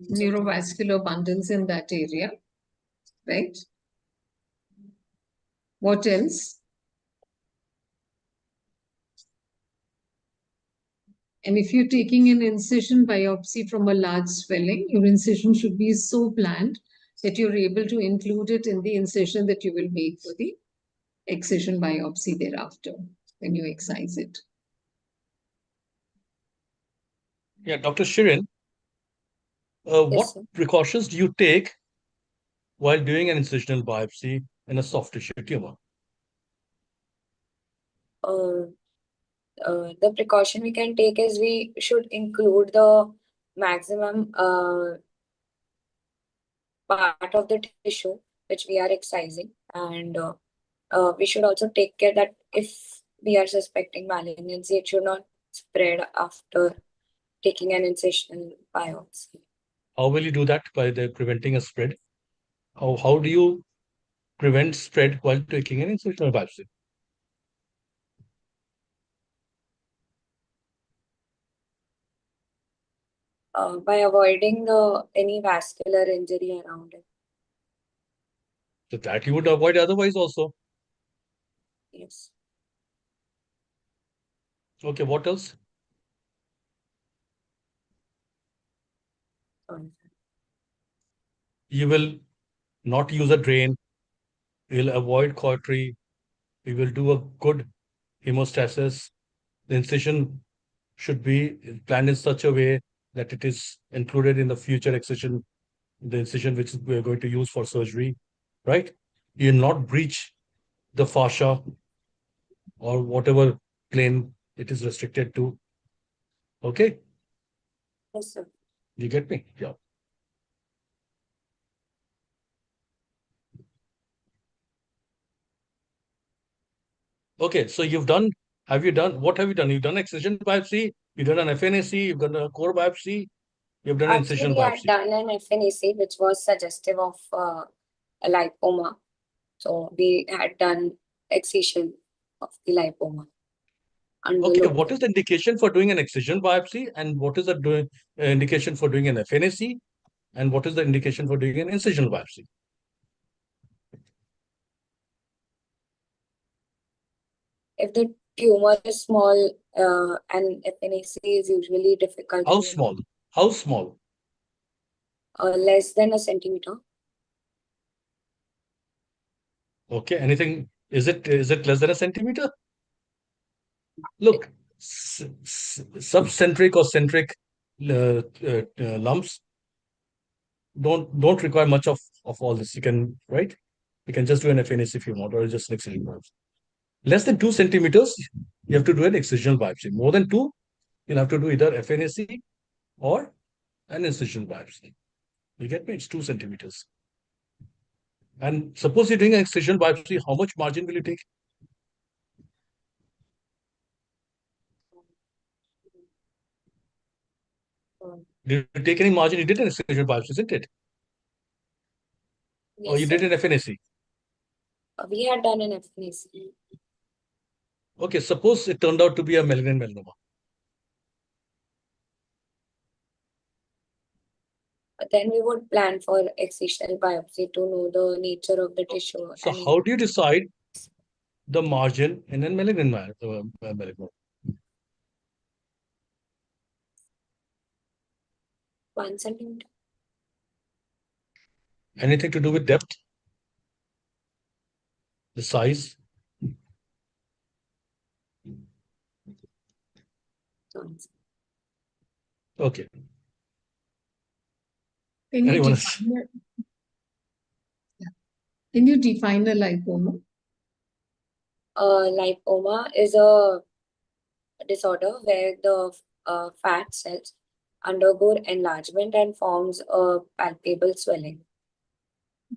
neurovascular bundles in that area, right? What else? And if you're taking an incision biopsy from a large swelling, your incision should be so planned that you're able to include it in the incision that you will make for the excision biopsy thereafter when you excise it. Yeah, Dr. Shirin, what sir. precautions do you take while doing an incisional biopsy in a soft tissue tumor? The precaution we can take is we should include the maximum part of the tissue which we are excising, and we should also take care that if we are suspecting malignancy, it should not spread after taking an incisional biopsy. How will you do that? By preventing a spread? How do you prevent spread while taking an incisional biopsy? By avoiding any vascular injury around it. So that you would avoid otherwise also. Yes. Okay, what else? You will not use a drain. You will avoid cautery. You will do a good hemostasis. The incision should be planned in such a way that it is included in the future excision, the incision which we are going to use for surgery, right? You will not breach the fascia or whatever plane it is restricted to. Okay? Yes, sir. You get me? Yeah. Okay, so what have you done? You've done excision biopsy, you've done an FNAC, you've done a core biopsy, you've done an Actually, incision we had biopsy. done an FNAC which was suggestive of a lipoma. So we had done excision of the lipoma. Under Okay, local. what is the indication for doing an excision biopsy, and what is the indication for doing an FNAC, and what is the indication for doing an incisional biopsy? If the tumor is small, and FNAC is usually difficult. How small? How small? Less than a centimeter. Okay, anything? Is it less than a centimeter? Look, subcentric or centric lumps don't require much of all this. You can, right? You can just do an FNAC if you want, or just an excision biopsy. Less than 2 centimeters, you have to do an excisional biopsy. More than 2, you'll have to do either FNAC or an incisional biopsy. You get me? It's 2 centimeters. And suppose you're doing an excisional biopsy, how much margin will you take? Did you take any margin? You did an excisional biopsy, isn't it? Yes, Or you did an FNAC? we had done an FNAC. Okay, suppose it turned out to be a malignant melanoma. Then we would plan for excisional biopsy to know the nature of the tissue. So how do you decide the margin in a malignant melanoma? 1 centimeter. Anything to do with depth? The size? Okay. Can you Anyone Can you define a lipoma? Lipoma is a disorder where the fat cells undergo enlargement and forms a palpable swelling.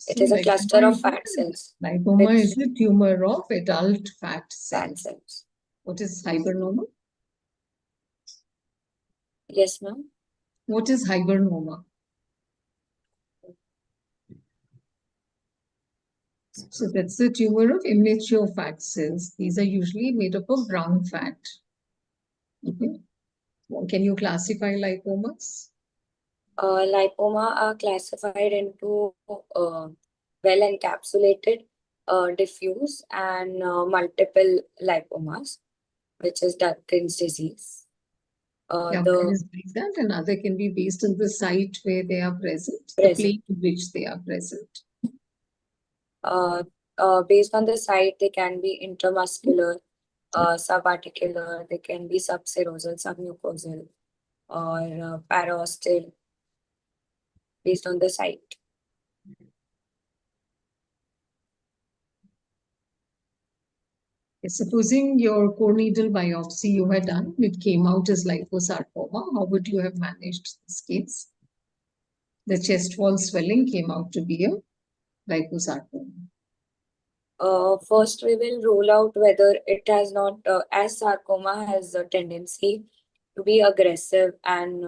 It is a cluster of fat cells. Lipoma is a tumor of adult fat Fat cells. What is hibernoma? Yes, ma'am. What is hibernoma? So that's the tumor of immature fat cells. These are usually made up of brown fat. Okay. Well, can you classify lipomas? Lipoma are classified into well encapsulated, diffuse, and multiple lipomas, which is Duncan's disease. One is like that, and other can be based on the site where they are present, the plane in which they are present. Based on the site, they can be intramuscular, subarticular, they can be subserosal, submucosal, or paraostal, based on the site. Supposing your core needle biopsy you had done, it came out as liposarcoma, how would you have managed this case? The chest wall swelling came out to be a liposarcoma. First, we will rule out whether it has not, as sarcoma has a tendency to be aggressive and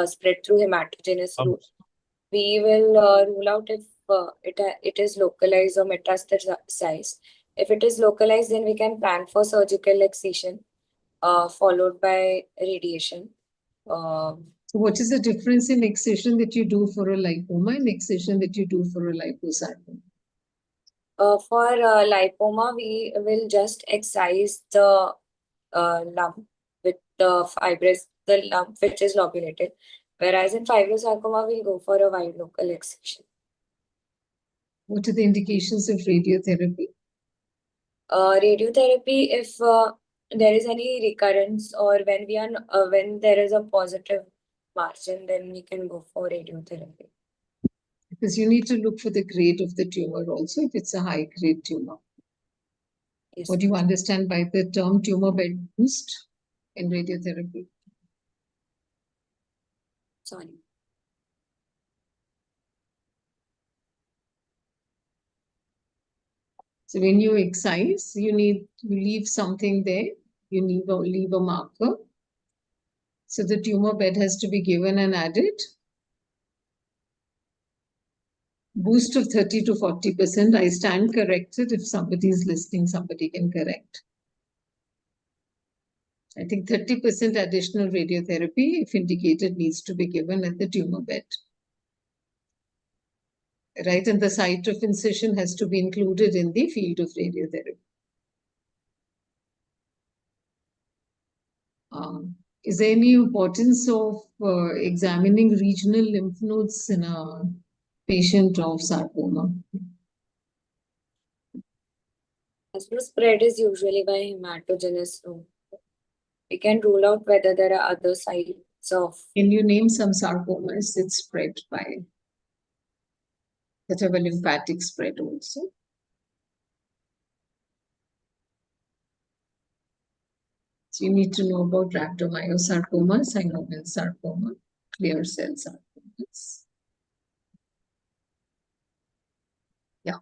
spread through hematogenous route. We will rule out if it is localized or metastasized. If it is localized, then we can plan for surgical excision, followed by radiation. So what is the difference in excision that you do for a lipoma and excision that you do for a liposarcoma? For lipoma, we will just excise the lump with the fibrous, the lump which is lobulated. Whereas in fibrosarcoma, we'll go for a wide local excision. What are the indications of radiotherapy? Radiotherapy, if there is any recurrence or when we are when there is a positive margin, then we can go for radiotherapy. Because you need to look for the grade of the tumor also, if it's a high-grade tumor. Yes. What do you understand by the term tumor bed boost in radiotherapy? Sorry. So when you excise, you leave something there. You leave a marker. So the tumor bed has to be given and added. Boost of 30 to 40%. I stand corrected. If somebody is listening, somebody can correct. I think 30% additional radiotherapy, if indicated, needs to be given at the tumor bed. Right, and the site of incision has to be included in the field of radiotherapy. Is there any importance of examining regional lymph nodes in a patient of sarcoma? As the spread is usually by hematogenous route, we can rule out whether there are other sites of. Can you name some sarcomas that spread by, that have a lymphatic spread also? So you need to know about rhabdomyosarcoma, synovial sarcoma, clear cell sarcomas. Yeah.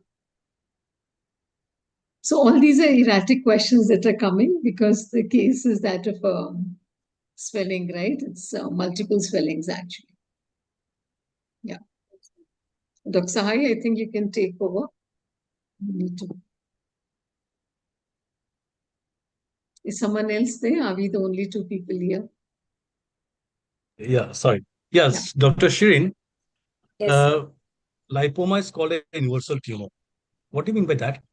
So all these are erratic questions that are coming because the case is that of swelling, right? It's multiple swellings actually. Yeah. Dr. Sahai, I think you can take over. You need to. Is someone else there? Are we the only two people here? Yeah, sorry. Yes, Dr. Shirin, Yes. lipoma is called a universal tumor. What do you mean by that?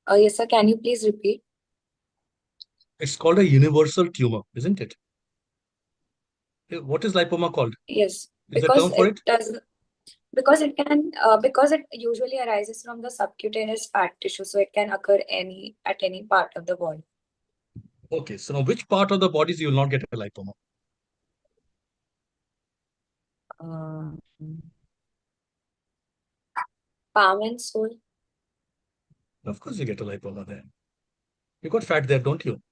Yes, sir. Can you please repeat? It's called a universal tumor, isn't it? What is lipoma called? Yes, Is there a term for it? does, because it can because it usually arises from the subcutaneous fat tissue, so it can occur at any part of the body. Okay, so now which part of the bodies you will not get a lipoma? Palm and sole. Of course, you get a lipoma there. You got fat there, don't you?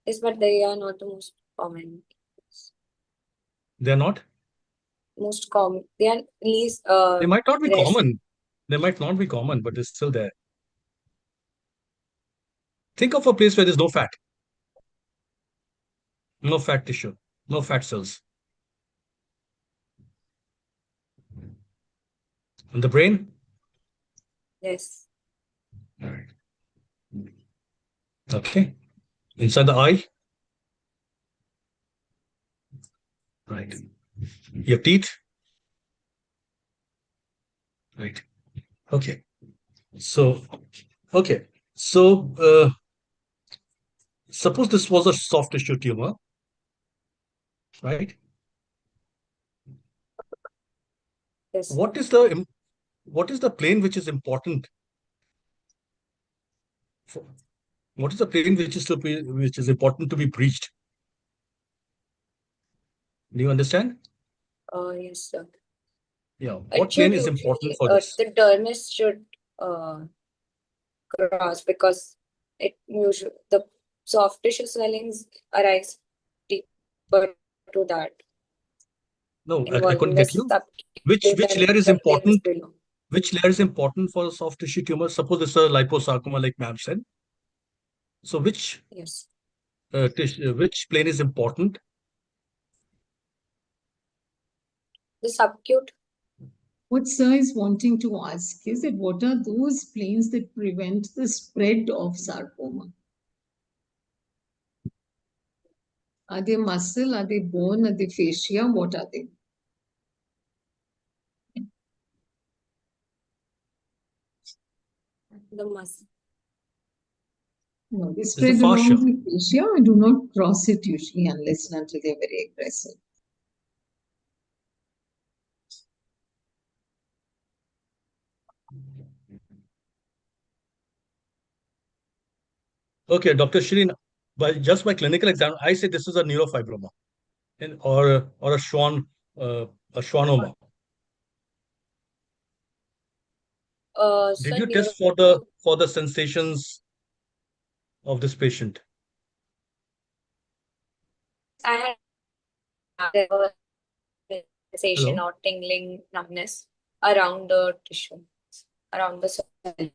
Yes, but they are not the most common. They're not? Most common. They are least. They might not be rare. common. They might not be common, but they're still there. Think of a place where there's no fat. No fat tissue, no fat cells. And the brain? Yes. All right. Okay. Inside the eye? Right. Your teeth? Right. Okay. So, okay. So, suppose this was a soft tissue tumor, right? Yes. What is the plane which is important? What is the plane which is important to be breached? Do you understand? Yes, sir. Yeah. It What should plane is usually, important for this? the dermis should cross because the soft tissue swellings arise deeper to that. No, I Involving couldn't the get you. Which subcutaneous layer is the planes important? below. Which layer is important for a soft tissue tumor? Suppose it's a liposarcoma, like ma'am said. So which Yes. which plane is important? The subcute. What Sir is wanting to ask is that what are those planes that prevent the spread of sarcoma? Are they muscle? Are they bone? Are they fascia? What are they? The muscle. No, they It's spread the fascia. along the fascia and do not cross it usually unless and until they're very aggressive. Okay, Dr. Shirin, just by clinical exam, I say this is a neurofibroma, or a schwannoma. Did you test for the sensations of this patient? I had sensation Hello? or tingling numbness around the tissue, around the swelling.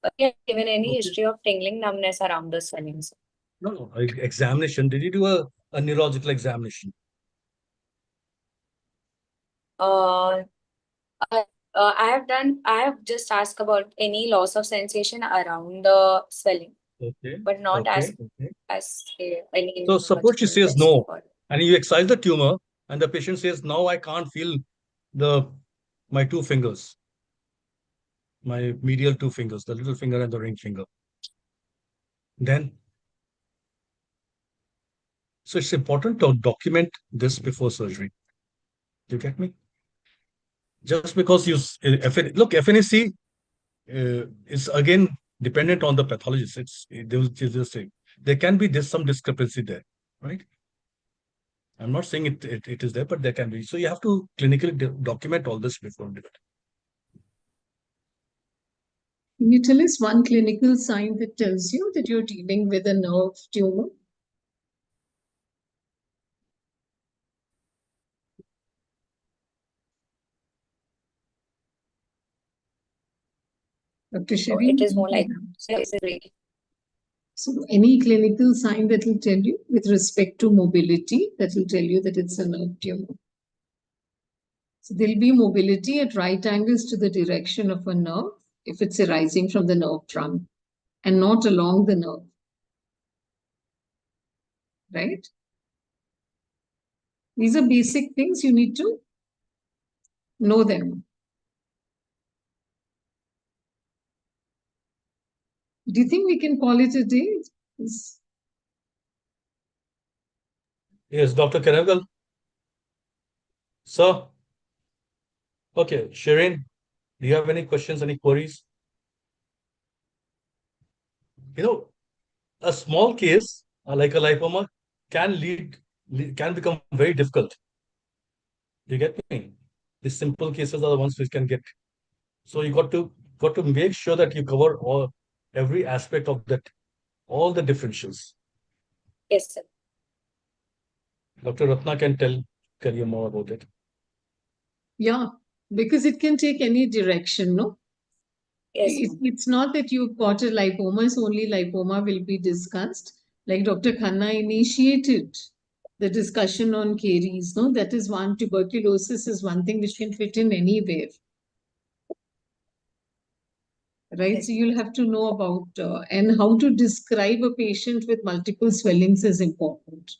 But yeah, given any Okay. history of tingling numbness around the swellings. No, examination. Did you do a neurological examination? I have just asked about any loss of sensation around the swelling. Okay. but not Okay. as any So suppose she says test no, for- and you excise the tumor, and the patient says, "Now I can't feel my two fingers, my medial two fingers, the little finger and the ring finger." Then, so it's important to document this before surgery. Do you get me? Just because look, FNAC is again dependent on the pathologist. They will just say there can be some discrepancy there, right? I'm not saying it is there, but there can be. So you have to clinically document all this before doing it. Can you tell us one clinical sign that tells you that you're dealing with a nerve tumor? Dr. So Shireen? it is more like So any clinical sign that will tell you with respect to mobility, that will tell you that it's a nerve tumor. So there'll be mobility at right angles to the direction of a nerve if it's arising from the nerve trunk and not along the nerve. Right? These are basic things you need to know them. Do you think we can call it a day? Yes, Dr. Kerangal. Sir. Okay, Shireen, do you have any questions, any queries? You know, a small case like a lipoma can become very difficult. Do you get me? The simple cases are the ones which can get. So you got to make sure that you cover every aspect of that, all the differentials. Yes, sir. Dr. Ratna can tell you more about it. Yeah, because it can take any direction, no? Yes, It's not that you've got a lipoma, so only lipoma will be discussed. Like Dr. Khanna initiated the discussion on caries, no? That is one. Tuberculosis is one thing which can fit in anywhere. Right? Yes. So you'll have to know about and how to describe a patient with multiple swellings is important.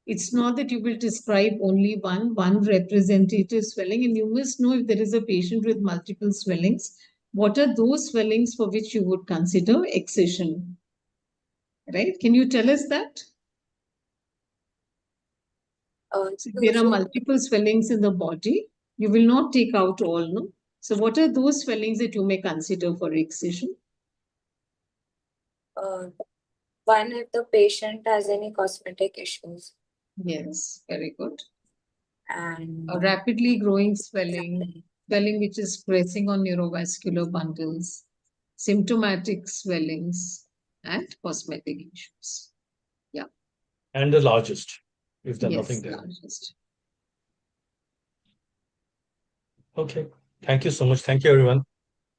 It's not that you will describe only one representative swelling, and you must know if there is a patient with multiple swellings, what are those swellings for which you would consider excision? Right? Can you tell us that? So there are multiple swellings in the body. You will not take out all, no? So what are those swellings that you may consider for excision? One, if the patient has any cosmetic issues. Yes, very good. And A rapidly growing swelling which is pressing on neurovascular bundles, symptomatic swellings, and cosmetic issues. Yeah. And the largest, if there's Yes, nothing there. largest. Okay. Thank you so much. Thank you, everyone.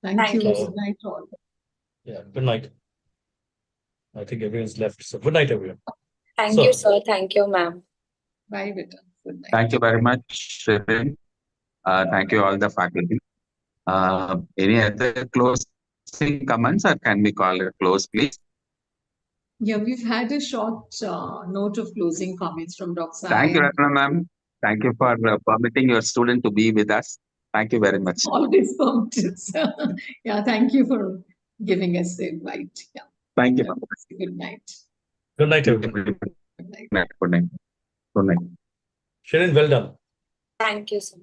Thank you. you. Good night, all. Yeah, good night. I think everyone's left. So good night, everyone. Thank you, sir. Thank you, ma'am. Bye, Vita. Good night. Thank you very much, Shireen. Thank you all the faculty. Any other closing comments, or can we call it close, please? Yeah, we've had a short note of closing comments from Dr. Thank you, Sai. Ratna ma'am. Thank you for permitting your student to be with us. Thank you very much. Always permitted. Yeah, thank you for giving us the invite. Yeah. Thank you. Good night. Good night, everyone. Good night. Good night. Good night. Good night. Shireen, well done. Thank you, sir.